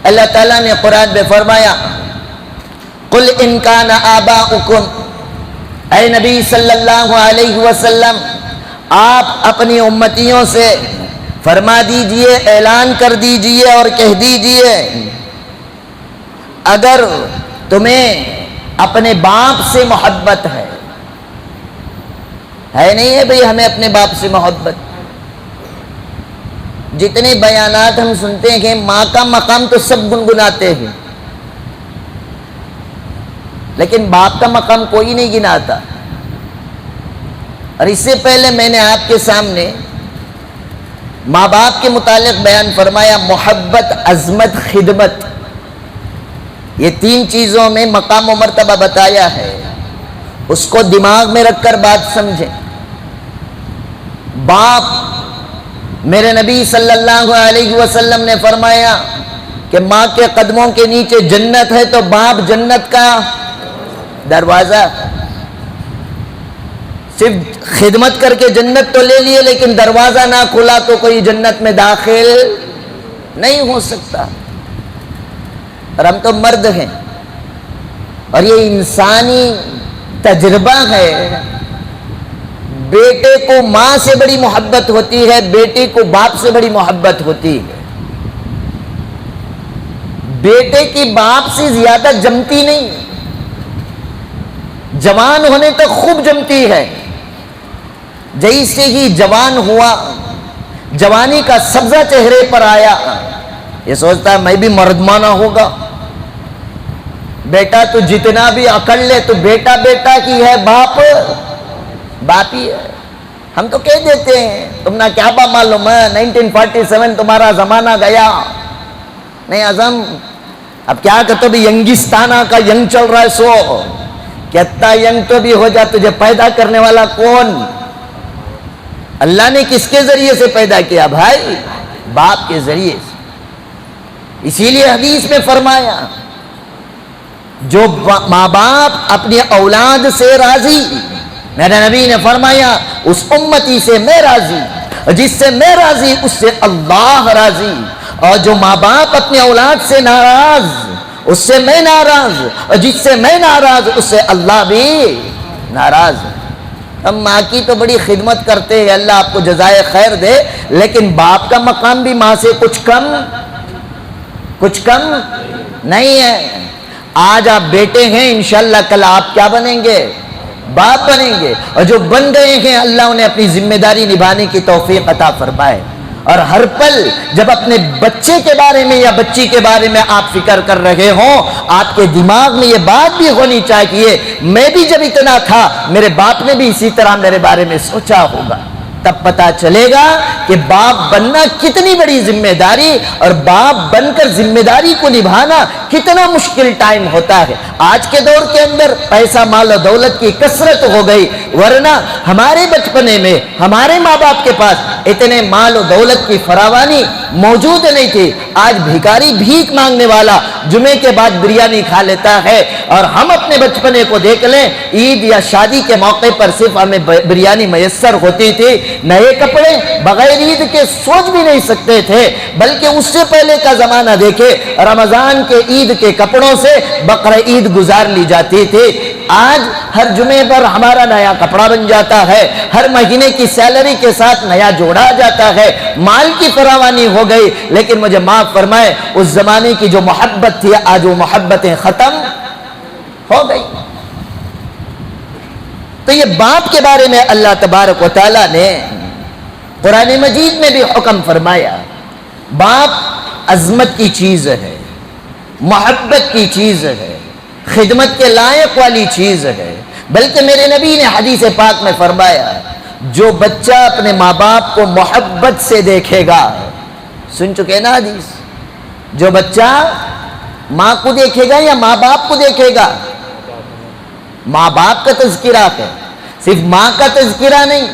اللہ تعالیٰ نے قرآن میں فرمایا قل ان کان آباؤکم، اے نبی صلی اللہ علیہ وسلم آپ اپنی امتیوں سے فرما دیجئے، اعلان کر دیجئے اور کہہ دیجئے اگر تمہیں اپنے باپ سے محبت ہے نہیں ہے بھئی ہمیں اپنے باپ سے محبت؟ جتنے بیانات ہم سنتے ہیں کہ ماں کا مقام تو سب گنگناتے ہیں، لیکن باپ کا مقام کوئی نہیں گناتا۔ اور اس سے پہلے میں نے آپ کے سامنے ماں باپ کے متعلق بیان فرمایا، محبت، عظمت، خدمت، یہ 3 چیزوں میں مقام و مرتبہ بتایا ہے، اس کو دماغ میں رکھ کر بات سمجھیں۔ باپ، میرے نبی صلی اللہ علیہ وسلم نے فرمایا کہ ماں کے قدموں کے نیچے جنت ہے، تو باپ جنت کا دروازہ، صرف خدمت کر کے جنت تو لے لیے لیکن دروازہ نہ کھلا تو کوئی جنت میں داخل نہیں ہو سکتا۔ اور ہم تو مرد ہیں، اور یہ انسانی تجربہ ہے، بیٹے کو ماں سے بڑی محبت ہوتی ہے، بیٹے کو باپ سے بڑی محبت ہوتی ہے۔ بیٹے کی باپ سے زیادہ جمتی نہیں، جوان ہونے تک خوب جمتی ہے، جیسے ہی جوان ہوا، جوانی کا سبزہ چہرے پر آیا، یہ سوچتا ہے میں بھی مردمانہ ہوگا۔ بیٹا تو جتنا بھی اکڑ لے تو بیٹا بیٹا کی ہے، باپ باپ ہی ہے۔ ہم تو کہہ دیتے ہیں تم نہ کیا با معلوم ہے 1947 تمہارا زمانہ گیا، نہیں اعظم اب کیا کہتے بھی ینگستانہ کا ینگ چل رہا ہے، سو کہتا ینگ تو بھی ہو جا، تجھے پیدا کرنے والا کون؟ اللہ نے کس کے ذریعے سے پیدا کیا بھائی؟ باپ کے ذریعے سے۔ اسی لیے حدیث میں فرمایا جو ماں باپ اپنی اولاد سے راضی، میرے نبی نے فرمایا اس امتی سے میں راضی، جس سے میں راضی اس سے اللہ راضی، اور جو ماں باپ اپنی اولاد سے ناراض اس سے میں ناراض، اور جس سے میں ناراض اس سے اللہ بھی ناراض۔ ہم ماں کی تو بڑی خدمت کرتے ہیں، اللہ آپ کو جزائے خیر دے، لیکن باپ کا مقام بھی ماں سے کچھ کم نہیں ہے۔ آج آپ بیٹے ہیں، انشاءاللہ کل آپ کیا بنیں گے؟ باپ بنیں گے، اور جو بن گئے ہیں اللہ انہیں اپنی ذمہ داری نبھانے کی توفیق عطا فرمائے۔ اور ہر پل جب اپنے بچے کے بارے میں یا بچی کے بارے میں آپ فکر کر رہے ہوں، آپ کے دماغ میں یہ بات بھی ہونی چاہیے میں بھی جب اتنا تھا میرے باپ نے بھی اسی طرح میرے بارے میں سوچا ہوگا۔ تب پتا چلے گا کہ باپ بننا کتنی بڑی ذمہ داری، اور باپ بن کر ذمہ داری کو نبھانا کتنا مشکل ٹائم ہوتا ہے۔ آج کے دور کے اندر پیسہ مال و دولت کی کثرت ہو گئی، ورنہ ہمارے بچپنے میں ہمارے ماں باپ کے پاس اتنے مال و دولت کی فراوانی موجود نہیں تھی۔ آج بھیکاری بھیک مانگنے والا جمعے کے بعد بریانی کھا لیتا ہے، اور ہم اپنے بچپنے کو دیکھ لیں، عید یا شادی کے موقع پر صرف ہمیں بریانی میسر ہوتی تھی، نئے کپڑے بغیر عید کے سوچ بھی نہیں سکتے تھے، بلکہ اس سے پہلے کا زمانہ دیکھے، رمضان کے عید کے کپڑوں سے بقرہ عید گزار لی جاتی تھی۔ آج ہر جمعے پر ہمارا نیا کپڑا بن جاتا ہے، ہر مہینے کی سیلری کے ساتھ نیا جوڑا جاتا ہے، مال کی فراوانی ہو گئی، لیکن مجھے معاف فرمائے اس زمانے کی جو محبت تھی آج وہ محبتیں ختم ہو گئی۔ تو یہ باپ کے بارے میں اللہ تبارک و تعالیٰ نے قرآن مجید میں بھی حکم فرمایا، باپ عظمت کی چیز ہے، محبت کی چیز ہے، خدمت کے لائق والی چیز ہے، بلکہ میرے نبی نے حدیث پاک میں فرمایا جو بچہ اپنے ماں باپ کو محبت سے دیکھے گا، سن چکے نا حدیث، جو بچہ ماں کو دیکھے گا یا ماں باپ کو دیکھے گا، ماں باپ کا تذکرہ ہے، صرف ماں کا تذکرہ نہیں،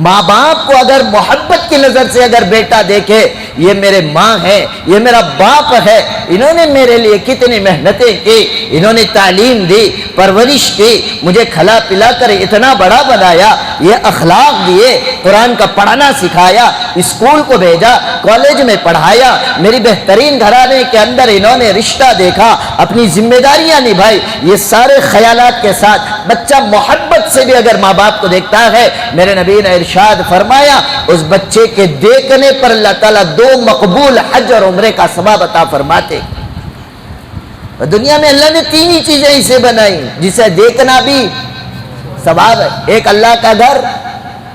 ماں باپ کو اگر محبت کی نظر سے اگر بیٹا دیکھے یہ میرے ماں ہے، یہ میرا باپ ہے، انہوں نے میرے لیے کتنی محنتیں کی، انہوں نے تعلیم دی، پرورش کی، مجھے کھلا پلا کر اتنا بڑا بنایا، یہ اخلاق دیے، قرآن کا پڑھنا سکھایا، اسکول کو بھیجا، کالج میں پڑھایا، میری بہترین گھرانے کے اندر انہوں نے رشتہ دیکھا، اپنی ذمہ داریاں نبھائی، یہ سارے خیالات کے ساتھ بچہ محبت سے بھی اگر ماں باپ کو دیکھتا ہے، میرے نبی نے ارشاد فرمایا اس بچے کے دیکھنے پر اللہ تعالیٰ 2 مقبول حج اور عمرے کا ثواب عطا فرماتے۔ دنیا میں اللہ نے 3 ہی چیزیں اسے بنائی جسے دیکھنا بھی ثواب ہے، ایک اللہ کا گھر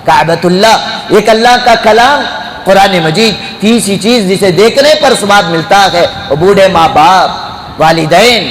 کعبۃ اللہ، ایک اللہ کا کلام قرآن مجید، تیسری چیز جسے دیکھنے پر ثواب ملتا ہے وہ بوڑھے ماں باپ، والدین۔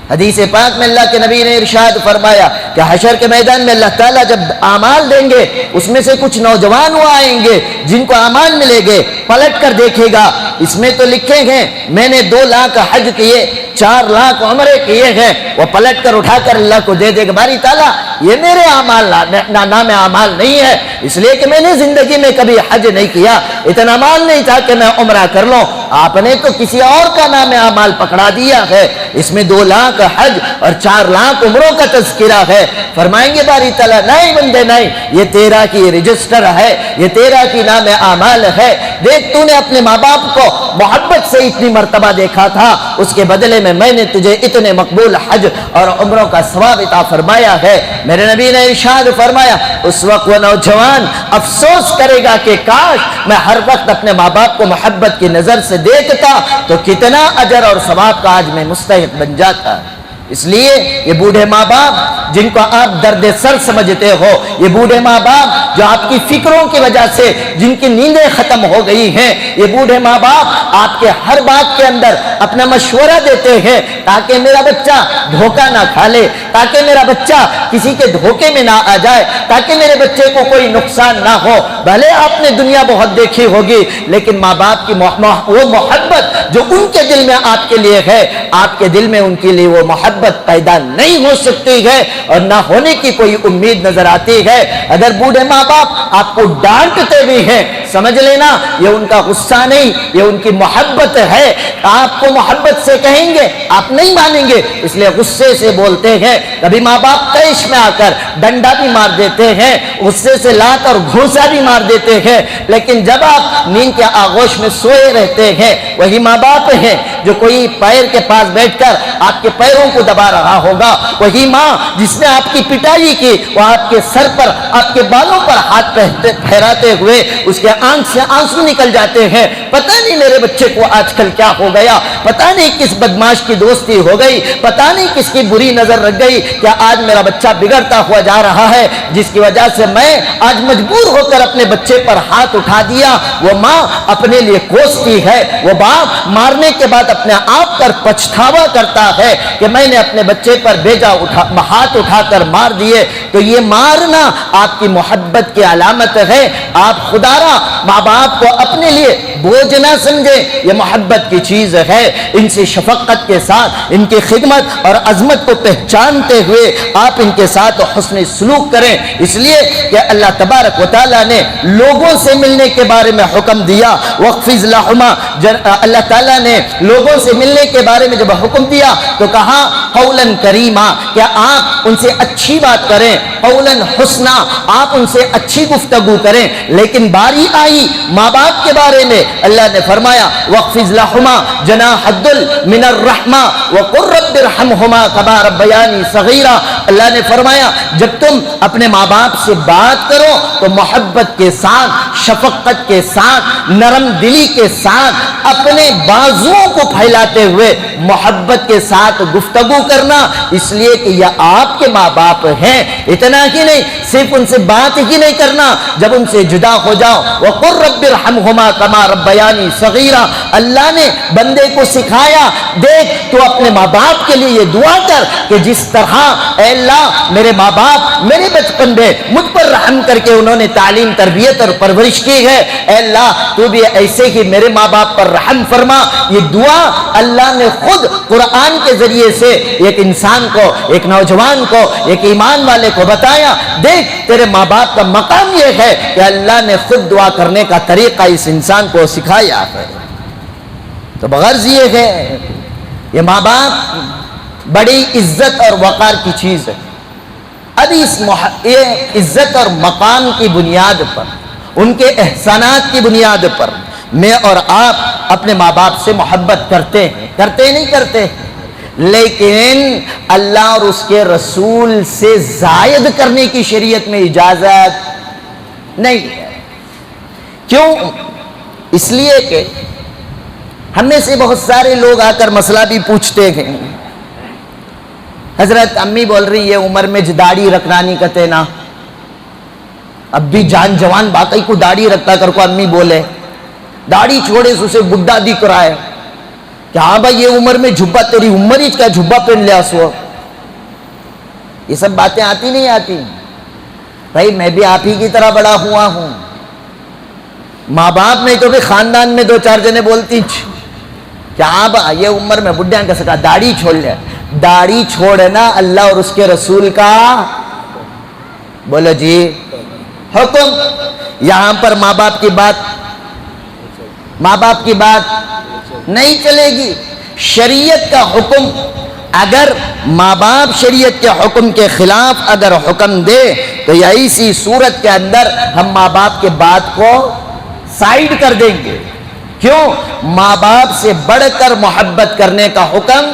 حدیث پاک میں اللہ کے نبی نے ارشاد فرمایا کہ حشر کے میدان میں اللہ تعالیٰ جب اعمال دیں گے اس میں سے کچھ نوجوان وہ آئیں گے جن کو اعمال ملے گے، پلٹ کر دیکھے گا اس میں تو لکھے ہیں میں نے 2 لاکھ حج کیے، 4 لاکھ عمرے کیے ہیں، وہ پلٹ کر اٹھا کر اللہ کو دے دے گا باری تعالیٰ یہ میرے اعمال نام اعمال نہیں ہے، اس لیے کہ میں نے زندگی میں کبھی حج نہیں کیا، اتنا مال نہیں تھا کہ میں عمرہ کر لوں، آپ نے تو کسی اور کا نام اعمال پکڑا دیا ہے، اس میں 2 لاکھ حج اور 4 لاکھ عمروں کا تذکرہ ہے۔ فرمائیں گے باری تعالیٰ نہیں بندے نہیں، یہ تیرا کی رجسٹر ہے، یہ تیرا کی نام اعمال ہے، دیکھ تو نے اپنے ماں باپ کو محبت سے اتنی مرتبہ دیکھا تھا، اس کے بدلے میں نے تجھے اتنے مقبول حج اور عمروں کا ثواب عطا فرمایا ہے۔ میرے نبی نے ارشاد فرمایا اس وقت وہ نوجوان افسوس کرے گا کہ کاش میں ہر وقت اپنے ماں باپ کو محبت کی نظر سے دیکھتا تو کتنا اجر اور ثواب کا آج میں مستحق بن جاتا۔ اس لیے یہ بوڑھے ماں باپ جن کو آپ درد سر سمجھتے ہو، یہ بوڑھے ماں باپ جو آپ کی فکروں کی وجہ سے جن کی نیندیں ختم ہو گئی ہیں، یہ بوڑھے ماں باپ آپ کے ہر بات کے اندر اپنا مشورہ دیتے ہیں تاکہ میرا بچہ دھوکہ نہ کھا لے، تاکہ میرا بچہ کسی کے دھوکے میں نہ آ جائے، تاکہ میرے بچے کو کوئی نقصان نہ ہو۔ بھلے آپ نے دنیا بہت دیکھی ہوگی لیکن ماں باپ کی وہ محبت جو ان کے دل میں آپ کے لیے ہے، آپ کے دل میں ان کے لیے وہ محبت پیدا نہیں ہو سکتی ہے اور نہ ہونے کی کوئی امید نظر آتی ہے۔ اگر بوڑھے ماں باپ آپ کو ڈانٹتے بھی ہیں سمجھ لینا یہ ان کا غصہ نہیں، یہ ان کی محبت ہے، آپ کو محبت سے کہیں گے آپ نہیں مانیں گے اس لیے غصے سے بولتے ہیں۔ کبھی ماں باپ طیش میں آ کر ڈنڈا بھی مار دیتے ہیں، غصے سے لات اور گھوسا بھی مار دیتے ہیں، لیکن جب آپ نیند کے آغوش میں سوئے رہتے ہیں وہی ماں باپ ہیں جو کوئی پیر کے پاس بیٹھ کر آپ کے پیروں کو دبا رہا ہوگا، وہی ماں جس نے آپ کی پٹائی کی وہ آپ کے سر پر آپ کے بالوں پر ہاتھ پھیراتے ہوئے اس کے آنکھ سے آنسو نکل جاتے ہیں، پتہ نہیں میرے بچے کو آج کل کیا ہو گیا، پتہ نہیں کس بدماش کی دوستی ہو گئی، پتہ نہیں کس کی بری نظر لگ گئی، کیا آج میرا بچہ بگڑتا ہوا جا رہا ہے جس کی وجہ سے میں آج مجبور ہو کر اپنے بچے پر ہاتھ اٹھا دیا۔ وہ ماں اپنے لیے کوستی ہے، وہ باپ مارنے کے بعد اپنے آپ پر پچھتاوا کرتا ہے کہ میں نے اپنے بچے پر ہاتھ اٹھا کر مار دیے۔ تو یہ مارنا آپ کی محبت کی علامت ہے، آپ خدا را ماں باپ کو اپنے لیے بوجھ نہ سمجھیں، یہ محبت کی چیز ہے۔ ان سے شفقت کے ساتھ ان کی خدمت اور عظمت کو پہچانتے ہوئے آپ ان کے ساتھ حسن سلوک کریں، اس لیے کہ اللہ تبارک و تعالیٰ نے لوگوں سے ملنے کے بارے میں حکم دیا، وَاخْفِضْ لَهُمَا، اللہ تعالیٰ نے لوگوں سے ملنے کے بارے میں جب حکم دیا تو کہا قولاً کریما، کیا آپ ان سے اچھی بات کریں، قولاً حسنا، آپ ان سے اچھی گفتگو کریں۔ لیکن باری آئی ماں باپ کے بارے میں، اللہ نے فرمایا وَاخْفِضْ لَهُمَا جَنَاحَ الذُّلِّ مِنَ الرَّحْمَةِ وَقُلْ رَبِّ ارْحَمْهُمَا كَمَا رَبَّيَانِي صَغِيرًا، اللہ نے فرمایا جب تم اپنے ماں باپ سے بات کرو تو محبت کے ساتھ، شفقت کے ساتھ، نرم دلی کے ساتھ، اپنے بازوؤں کو پھیلاتے ہوئے محبت کے ساتھ گفتگو کرنا، اس لیے کہ یہ آپ کے ماں باپ ہیں۔ اتنا ہی نہیں، صرف ان سے بات ہی نہیں کرنا، جب ان سے جدا ہو جاؤ وَقُلْ رَبِّ ارْحَمْهُمَا كَمَا رَبَّيَانِي صَغِيرًا، اللہ نے بندے کو سکھایا، دیکھ تو اپنے ماں باپ کے لیے یہ دعا کر کہ جس طرح اے اللہ میرے ماں باپ میرے بچپن میں مجھ پر رحم کر کے انہوں نے تعلیم، تربیت اور پرورش کی ہے، اے اللہ تو بھی ایسے ہی میرے ماں باپ پر رحم فرما۔ یہ دعا اللہ نے خود قرآن کے ذریعے سے ایک انسان کو، ایک نوجوان کو، ایک ایمان والے کو بتایا، دیکھ تیرے ماں باپ کا مقام یہ ہے کہ اللہ نے خود دعا کرنے کا طریقہ اس انسان کو سکھایا ہے۔ تو بغرض یہ ہے، یہ ماں باپ بڑی عزت اور وقار کی چیز ہے۔ اب یہ عزت اور مقام کی بنیاد پر، ان کے احسانات کی بنیاد پر میں اور آپ اپنے ماں باپ سے محبت کرتے ہیں، کرتے نہیں کرتے، لیکن اللہ اور اس کے رسول سے زائد کرنے کی شریعت میں اجازت نہیں ہے۔ کیوں؟ اس لیے کہ ہم میں سے بہت سارے لوگ آ کر مسئلہ بھی پوچھتے ہیں، حضرت امی بول رہی ہے عمر میں داڑھی رکھنا نہیں کہتے نا، اب بھی جان جوان باقی کو داڑھی رکھتا کر کو امی بولے داڑھی چھوڑے سو سے بڈھا دکھ رہا ہے کہ ہاں بھائی یہ عمر میں جھبا، تیری عمر ہی کا جھبا پہن لیا سو۔ یہ سب باتیں آتی نہیں آتی؟ بھائی میں بھی آپ ہی کی طرح بڑا ہوا ہوں، ماں باپ نہیں تو بھی خاندان میں دو چار جنے بولتی کہ ہاں بھائی یہ عمر میں بڈھا کا سکا داڑھی چھوڑ لیا۔ داڑھی چھوڑنا اللہ اور اس کے رسول کا بولو جی حکم۔ یہاں پر ماں باپ کی بات نہیں چلے گی۔ شریعت کا حکم، اگر ماں باپ شریعت کے حکم کے خلاف اگر حکم دے تو ایسی صورت کے اندر ہم ماں باپ کے بات کو سائیڈ کر دیں گے۔ کیوں؟ ماں باپ سے بڑھ کر محبت کرنے کا حکم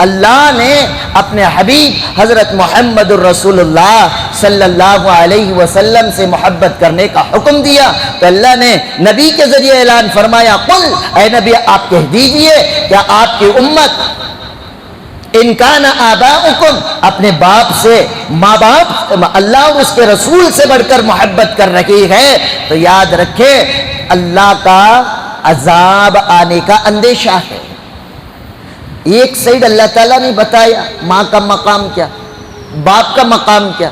اللہ نے اپنے حبیب حضرت محمد الرسول اللہ صلی اللہ علیہ وسلم سے محبت کرنے کا حکم دیا، تو اللہ نے نبی کے ذریعے اعلان فرمایا قل، اے نبی آپ کہہ دیجئے کیا آپ کی امت ان کان آباؤکم، اپنے باپ سے، ماں باپ اللہ اور اس کے رسول سے بڑھ کر محبت کر رہی ہے تو یاد رکھے اللہ کا عذاب آنے کا اندیشہ ہے۔ ایک سائیڈ اللہ تعالیٰ نے بتایا ماں کا مقام کیا، باپ کا مقام کیا،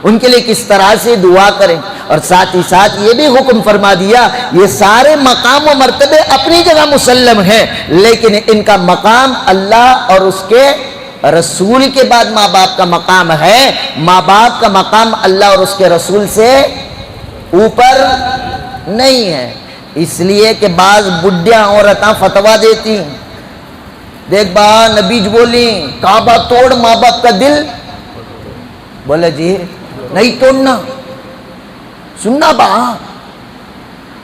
ان کے لیے کس طرح سے دعا کریں، اور ساتھ ہی ساتھ یہ بھی حکم فرما دیا یہ سارے مقام و مرتبے اپنی جگہ مسلم ہیں، لیکن ان کا مقام اللہ اور اس کے رسول کے بعد ماں باپ کا مقام ہے۔ ماں باپ کا مقام اللہ اور اس کے رسول سے اوپر نہیں ہے۔ اس لیے کہ بعض بڈھیاں عورتاں فتوا دیتی، دیکھ با نبی بولی کعبہ توڑ ماں باپ کا دل، بولے جی نہیں توڑنا، سننا با،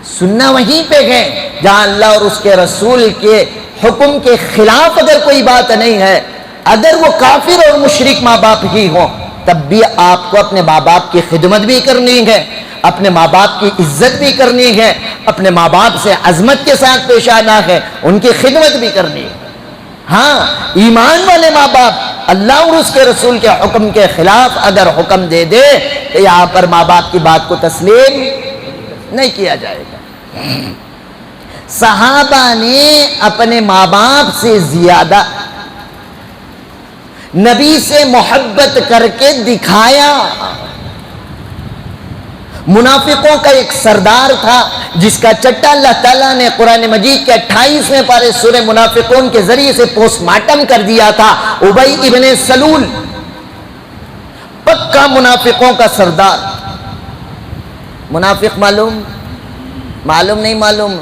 سننا وہیں پہ ہے جہاں اللہ اور اس کے رسول کے حکم کے خلاف اگر کوئی بات نہیں ہے، اگر وہ کافر اور مشرک ماں باپ ہی ہوں تب بھی آپ کو اپنے ماں باپ کی خدمت بھی کرنی ہے، اپنے ماں باپ کی عزت بھی کرنی ہے، اپنے ماں باپ سے عظمت کے ساتھ پیش آنا ہے، ان کی خدمت بھی کرنی ہے۔ ہاں ایمان والے ماں باپ اللہ اور اس کے رسول کے حکم کے خلاف اگر حکم دے دے تو یہاں پر ماں باپ کی بات کو تسلیم نہیں کیا جائے گا۔ صحابہ نے اپنے ماں باپ سے زیادہ نبی سے محبت کر کے دکھایا، منافقوں کا ایک سردار تھا جس کا چٹا اللہ تعالیٰ نے قرآن مجید کے 28ویں پارے سورہ منافقون کے ذریعے سے پوسٹ مارٹم کر دیا تھا. ابی ابن سلول پکا منافقوں کا سردار. منافق معلوم نہیں معلوم؟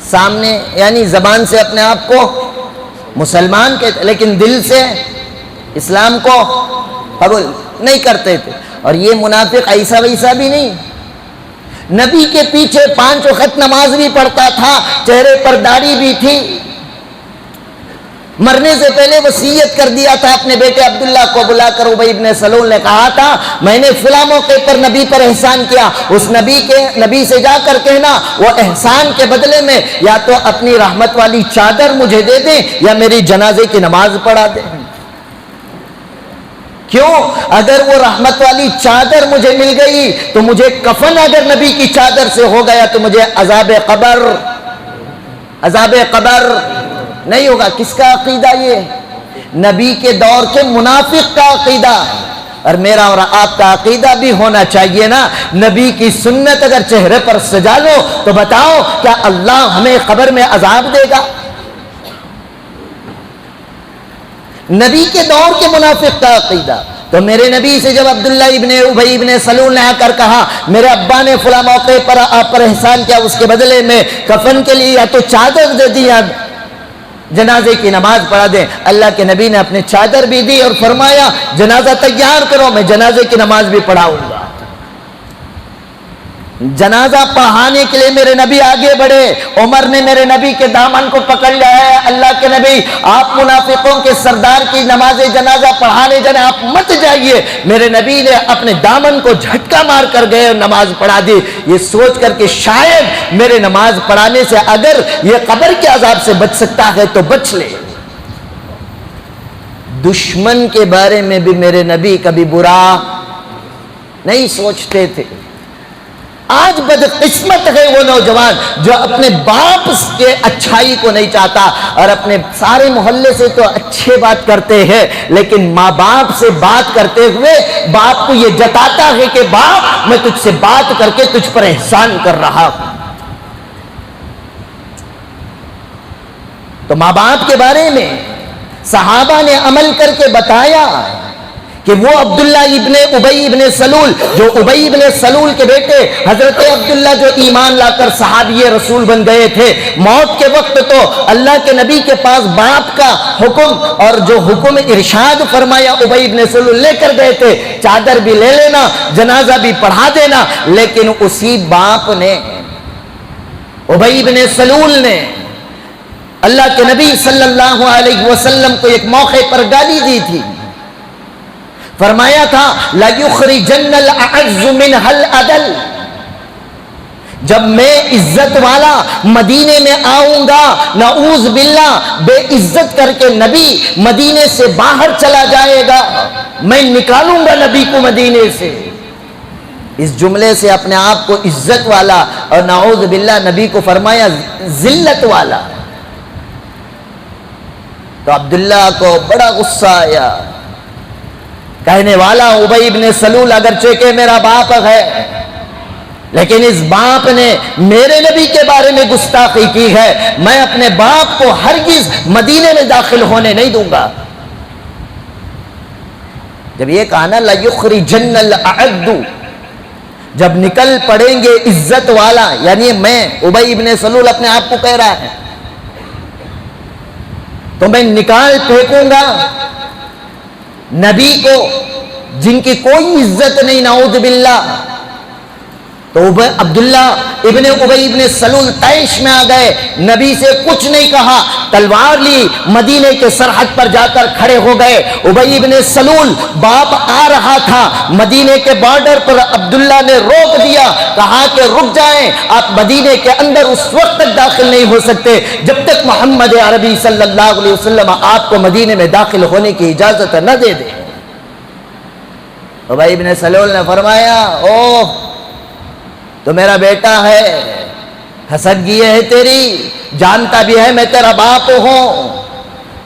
سامنے یعنی زبان سے اپنے آپ کو مسلمان کہتے لیکن دل سے اسلام کو قبول نہیں کرتے تھے. اور یہ منافق ایسا ویسا بھی نہیں، نبی کے پیچھے 5 وقت نماز بھی پڑھتا تھا، چہرے پر داڑھی بھی تھی. مرنے سے پہلے وصیت کر دیا تھا اپنے بیٹے عبداللہ کو بلا کر. ابی ابن سلول نے کہا تھا میں نے فلاں موقع پر نبی پر احسان کیا، اس نبی سے جا کر کہنا وہ احسان کے بدلے میں یا تو اپنی رحمت والی چادر مجھے دے دیں یا میری جنازے کی نماز پڑھا دیں. کیوں؟ اگر وہ رحمت والی چادر مجھے مل گئی تو مجھے کفن اگر نبی کی چادر سے ہو گیا تو مجھے عذاب قبر نہیں ہوگا. کس کا عقیدہ یہ؟ نبی کے دور کے منافق کا عقیدہ. اور میرا اور آپ کا عقیدہ بھی ہونا چاہیے نا. نبی کی سنت اگر چہرے پر سجا لو تو بتاؤ کیا اللہ ہمیں قبر میں عذاب دے گا؟ نبی کے دور کے منافق کا عقیدہ. تو میرے نبی سے جب عبداللہ ابن ابی ابن سلول نے آ کر کہا میرے ابا نے فلاں موقع پر آپ پر احسان کیا، اس کے بدلے میں کفن کے لیے یا تو چادر دے دی یا جنازے کی نماز پڑھا دیں. اللہ کے نبی نے اپنے چادر بھی دی اور فرمایا جنازہ تیار کرو، میں جنازے کی نماز بھی پڑھاؤں گا. جنازہ پڑھانے کے لیے میرے نبی آگے بڑھے. عمر نے میرے نبی کے دامن کو پکڑ لیا ہے، اللہ کے نبی آپ منافقوں کے سردار کی نماز جنازہ پڑھانے جانے، آپ مت جائیے. میرے نبی نے اپنے دامن کو جھٹکا مار کر گئے اور نماز پڑھا دی، یہ سوچ کر کہ شاید میرے نماز پڑھانے سے اگر یہ قبر کے عذاب سے بچ سکتا ہے تو بچ لے. دشمن کے بارے میں بھی میرے نبی کبھی برا نہیں سوچتے تھے. آج بدقسمت ہے وہ نوجوان جو اپنے باپ کے اچھائی کو نہیں چاہتا اور اپنے سارے محلے سے تو اچھے بات کرتے ہیں لیکن ماں باپ سے بات کرتے ہوئے باپ کو یہ جتاتا ہے کہ باپ میں تجھ سے بات کر کے تجھ پر احسان کر رہا ہوں. تو ماں باپ کے بارے میں صحابہ نے عمل کر کے بتایا کہ وہ عبداللہ ابن ابی ابن سلول جو ابی ابن سلول کے بیٹے حضرت عبداللہ جو ایمان لا کر صحابی رسول بن گئے تھے، موت کے وقت تو اللہ کے نبی کے پاس باپ کا حکم اور جو حکم ارشاد فرمایا ابی ابن سلول لے کر گئے تھے، چادر بھی لے لینا، جنازہ بھی پڑھا دینا. لیکن اسی باپ نے ابی ابن سلول نے اللہ کے نبی صلی اللہ علیہ وسلم کو ایک موقع پر گالی دی تھی. فرمایا تھا لَيُخْرِجَنَّ الْأَعَزُّ مِنْهَا الْأَدَلَّ، جب میں عزت والا مدینے میں آؤں گا نعوذ باللہ بے عزت کر کے نبی مدینے سے باہر چلا جائے گا، میں نکالوں گا نبی کو مدینے سے. اس جملے سے اپنے آپ کو عزت والا اور نعوذ باللہ نبی کو فرمایا ذلت والا. تو عبداللہ کو بڑا غصہ آیا. کہنے والا ابی ابن سلول اگرچہ کہ میرا باپ ہے لیکن اس باپ نے میرے نبی کے بارے میں گستاخی کی ہے، میں اپنے باپ کو ہرگز مدینے میں داخل ہونے نہیں دوں گا. جب یہ کہا نا لَيُخْرِجَنَّ الْأَعَدُّ، جب نکل پڑیں گے عزت والا، یعنی میں ابی ابن سلول اپنے آپ کو کہہ رہا ہے تو میں نکال پھینکوں گا نبی کو جن کی کوئی عزت نہیں نعوذ باللہ. تو عبداللہ ابن ابی ابن سلول طیش میں آ گئے، نبی سے کچھ نہیں کہا، تلوار لی، مدینے کے سرحد پر جا کر کھڑے ہو گئے. ابی ابن سلول باپ آ رہا تھا مدینے کے بارڈر پر، عبداللہ نے روک دیا، کہا کہ رک جائیں، آپ مدینے کے اندر اس وقت تک داخل نہیں ہو سکتے جب تک محمد عربی صلی اللہ علیہ وسلم آپ کو مدینے میں داخل ہونے کی اجازت نہ دے دے. ابی ابن سلول نے فرمایا اوہ تو میرا بیٹا ہے، حسدگی ہے تیری، جانتا بھی ہے میں تیرا باپ ہوں،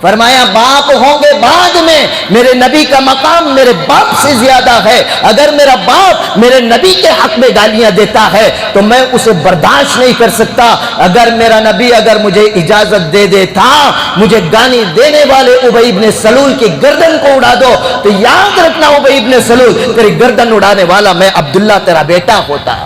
فرمایا باپ ہوں گے بعد میں، میرے نبی کا مقام میرے باپ سے زیادہ ہے۔ اگر میرا باپ میرے نبی کے حق میں گالیاں دیتا ہے تو میں اسے برداشت نہیں کر سکتا۔ اگر میرا نبی اگر مجھے اجازت دے دیتا مجھے گالی دینے والے ابی ابن سلول کی گردن کو اڑا دو، تو یاد رکھنا ابی ابن سلول، تیری گردن اڑانے والا میں عبداللہ تیرا بیٹا ہوتا۔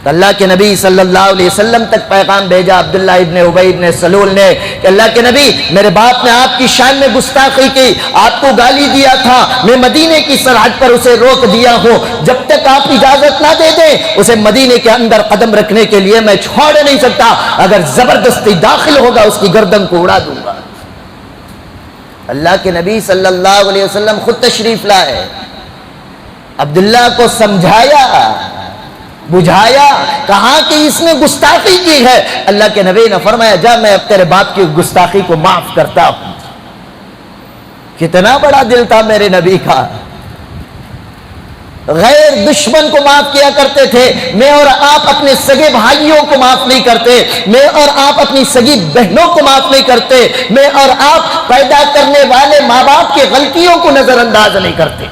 اللہ کے نبی صلی اللہ علیہ وسلم تک پیغام بھیجا عبداللہ ابن ابی ابن سلول نے کہ اللہ کے نبی، میرے باپ نے آپ کی شان میں گستاخی کی، آپ کو گالی دیا تھا، میں مدینے کی سرحد پر اسے روک دیا ہوں، جب تک آپ اجازت نہ دے دیں اسے مدینے کے اندر قدم رکھنے کے لیے میں چھوڑ نہیں سکتا، اگر زبردستی داخل ہوگا اس کی گردن کو اڑا دوں گا۔ اللہ کے نبی صلی اللہ علیہ وسلم خود تشریف لائے، عبداللہ کو سمجھایا، بجھایا، کہا کہ اس نے گستاخی کی ہے۔ اللہ کے نبی نے فرمایا جا میں اب تیرے باپ کی گستاخی کو معاف کرتا ہوں۔ کتنا بڑا دل تھا میرے نبی کا، غیر دشمن کو معاف کیا کرتے تھے۔ میں اور آپ اپنے سگے بھائیوں کو معاف نہیں کرتے، میں اور آپ اپنی سگی بہنوں کو معاف نہیں کرتے، میں اور آپ پیدا کرنے والے ماں باپ کی غلطیوں کو نظر انداز نہیں کرتے۔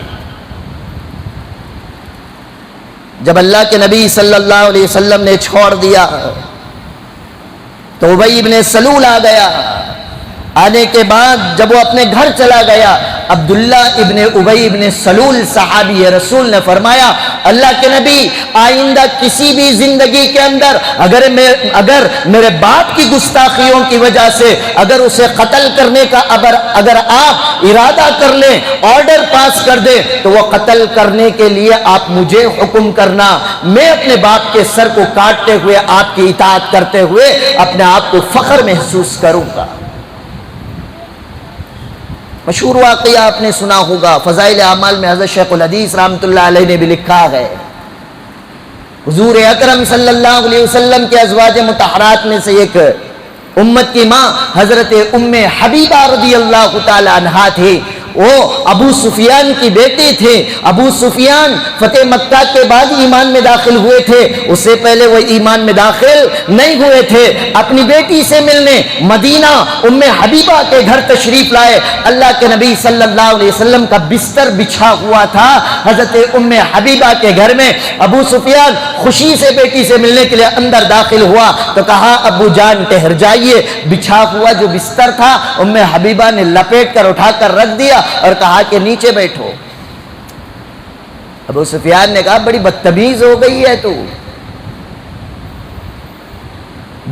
جب اللہ کے نبی صلی اللہ علیہ وسلم نے چھوڑ دیا تو ابی ابن سلول آ گیا۔ آنے کے بعد جب وہ اپنے گھر چلا گیا، عبداللہ ابن ابی ابن سلول صحابی رسول نے فرمایا اللہ کے نبی آئندہ کسی بھی زندگی کے اندر اگر میرے باپ کی گستاخیوں کی وجہ سے اگر اسے قتل کرنے کا اگر آپ ارادہ کر لیں، آرڈر پاس کر دیں، تو وہ قتل کرنے کے لیے آپ مجھے حکم کرنا، میں اپنے باپ کے سر کو کاٹتے ہوئے آپ کی اطاعت کرتے ہوئے اپنے آپ کو فخر محسوس کروں گا۔ مشہور واقعہ آپ نے سنا ہوگا، فضائل اعمال میں حضرت شیخ الحدیث رحمۃ اللہ علیہ نے بھی لکھا ہے، حضور اکرم صلی اللہ علیہ وسلم کے ازواج مطہرات میں سے ایک امت کی ماں حضرت ام حبیبہ رضی اللہ تعالی عنہا تھی۔ وہ ابو سفیان کی بیٹی تھے۔ ابو سفیان فتح مکہ کے بعد ایمان میں داخل ہوئے تھے، اس سے پہلے وہ ایمان میں داخل نہیں ہوئے تھے۔ اپنی بیٹی سے ملنے مدینہ ام حبیبہ کے گھر تشریف لائے۔ اللہ کے نبی صلی اللہ علیہ وسلم کا بستر بچھا ہوا تھا حضرت ام حبیبہ کے گھر میں۔ ابو سفیان خوشی سے بیٹی سے ملنے کے لیے اندر داخل ہوا تو کہا ابو جان ٹھہر جائیے۔ بچھا ہوا جو بستر تھا ام حبیبہ نے لپیٹ کر اٹھا کر رکھ دیا اور کہا کہ نیچے بیٹھو۔ ابو سفیان نے کہا بڑی بدتمیز ہو گئی ہے تو،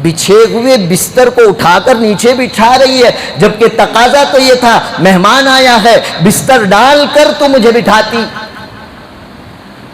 بچھے ہوئے بستر کو اٹھا کر نیچے بٹھا رہی ہے، جبکہ تقاضا تو یہ تھا مہمان آیا ہے، بستر ڈال کر تو مجھے بٹھاتی۔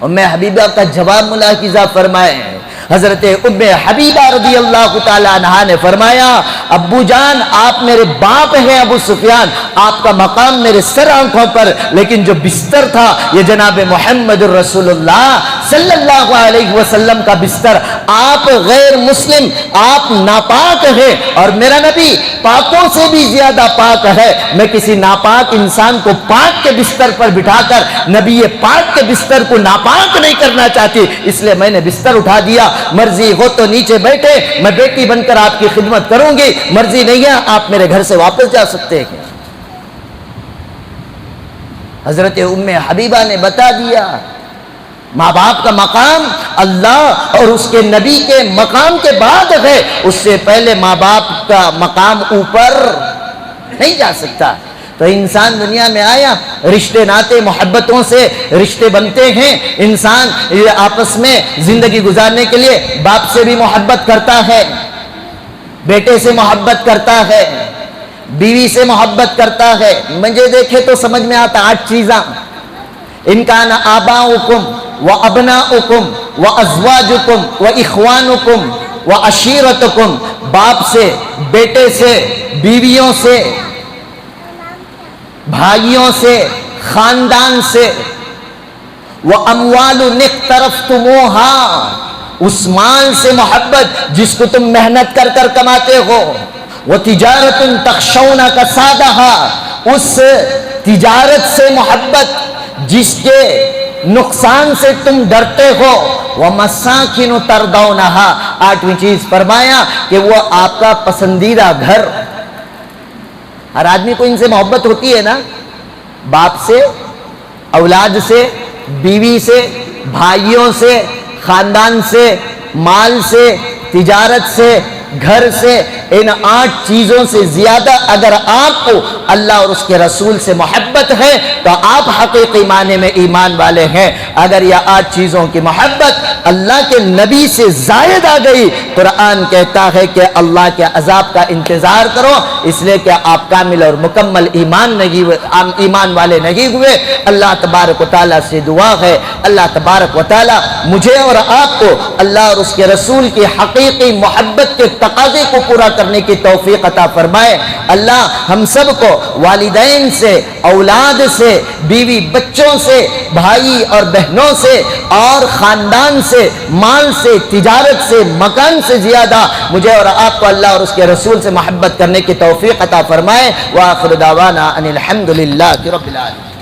ام حبیبہ کا جواب ملاحظہ فرمائے، حضرت ام حبیبہ رضی اللہ تعالی عنہا نے فرمایا ابو جان آپ میرے باپ ہیں ابو سفیان، آپ کا مقام میرے سر آنکھوں پر، لیکن جو بستر تھا یہ جناب محمد الرسول اللہ صلی اللہ علیہ وسلم کا بستر، آپ غیر مسلم، آپ ناپاک ہیں اور میرا نبی پاکوں سے بھی زیادہ پاک ہے۔ میں کسی ناپاک انسان کو پاک کے بستر پر بٹھا کر نبی پاک کے بستر کو ناپاک نہیں کرنا چاہتی، اس لیے میں نے بستر اٹھا دیا۔ مرضی ہو تو نیچے بیٹھے، میں بیٹی بن کر آپ کی خدمت کروں گی، مرضی نہیں ہے آپ میرے گھر سے واپس جا سکتے ہیں۔ حضرت ام حبیبہ نے بتا دیا ماں باپ کا مقام اللہ اور اس کے نبی کے مقام کے بعد ہے، اس سے پہلے ماں باپ کا مقام اوپر نہیں جا سکتا۔ تو انسان دنیا میں آیا، رشتے ناتے محبتوں سے رشتے بنتے ہیں، انسان آپس میں زندگی گزارنے کے لیے باپ سے بھی محبت کرتا ہے، بیٹے سے محبت کرتا ہے، بیوی سے محبت کرتا ہے۔ مجھے دیکھے تو سمجھ میں آتا 8 چیزاں، ان کان آباؤکم وابناؤکم وازواجکم واخوانکم وعشیرتکم، باپ سے، بیٹے سے، بیویوں سے، بھائیوں سے، خاندان سے، وَأَمْوَالُ اقْتَرَفْتُمُوهَا، اس مال سے محبت جس کو تم محنت کر کر کماتے ہو، وَتِجَارَةٌ تَخْشَوْنَ كَسَادَهَا، اس تجارت سے محبت جس کے نقصان سے تم ڈرتے ہو، وَمَسَاكِنُ تَرْضَوْنَهَا، 8ویں چیز فرمایا کہ وہ آپ کا پسندیدہ گھر. ہر آدمی کو ان سے محبت ہوتی ہے نا، باپ سے، اولاد سے، بیوی سے، بھائیوں سے، خاندان سے، مال سے، تجارت سے، گھر سے. ان 8 چیزوں سے زیادہ اگر آپ کو اللہ اور اس کے رسول سے محبت ہے تو آپ حقیقی معنی میں ایمان والے ہیں. اگر یہ 8 چیزوں کی محبت اللہ کے نبی سے زائد آ گئی، قرآن کہتا ہے کہ اللہ کے عذاب کا انتظار کرو، اس لیے کہ آپ کامل اور مکمل ایمان والے نہیں ہوئے. اللہ تبارک و تعالیٰ سے دعا ہے، اللہ تبارک و تعالیٰ مجھے اور آپ کو اللہ اور اس کے رسول کی حقیقی محبت کے تقاضے کو پورا کرنے کی توفیق عطا فرمائے. اللہ ہم سب کو والدین سے، اولاد سے، بیوی بچوں سے، بھائی اور بہنوں سے اور خاندان سے، مال سے، تجارت سے، مکان سے زیادہ مجھے اور آپ کو اللہ اور اس کے رسول سے محبت کرنے کی توفیق عطا فرمائے. وآخر دعوانا ان الحمد للہ رب العالمین.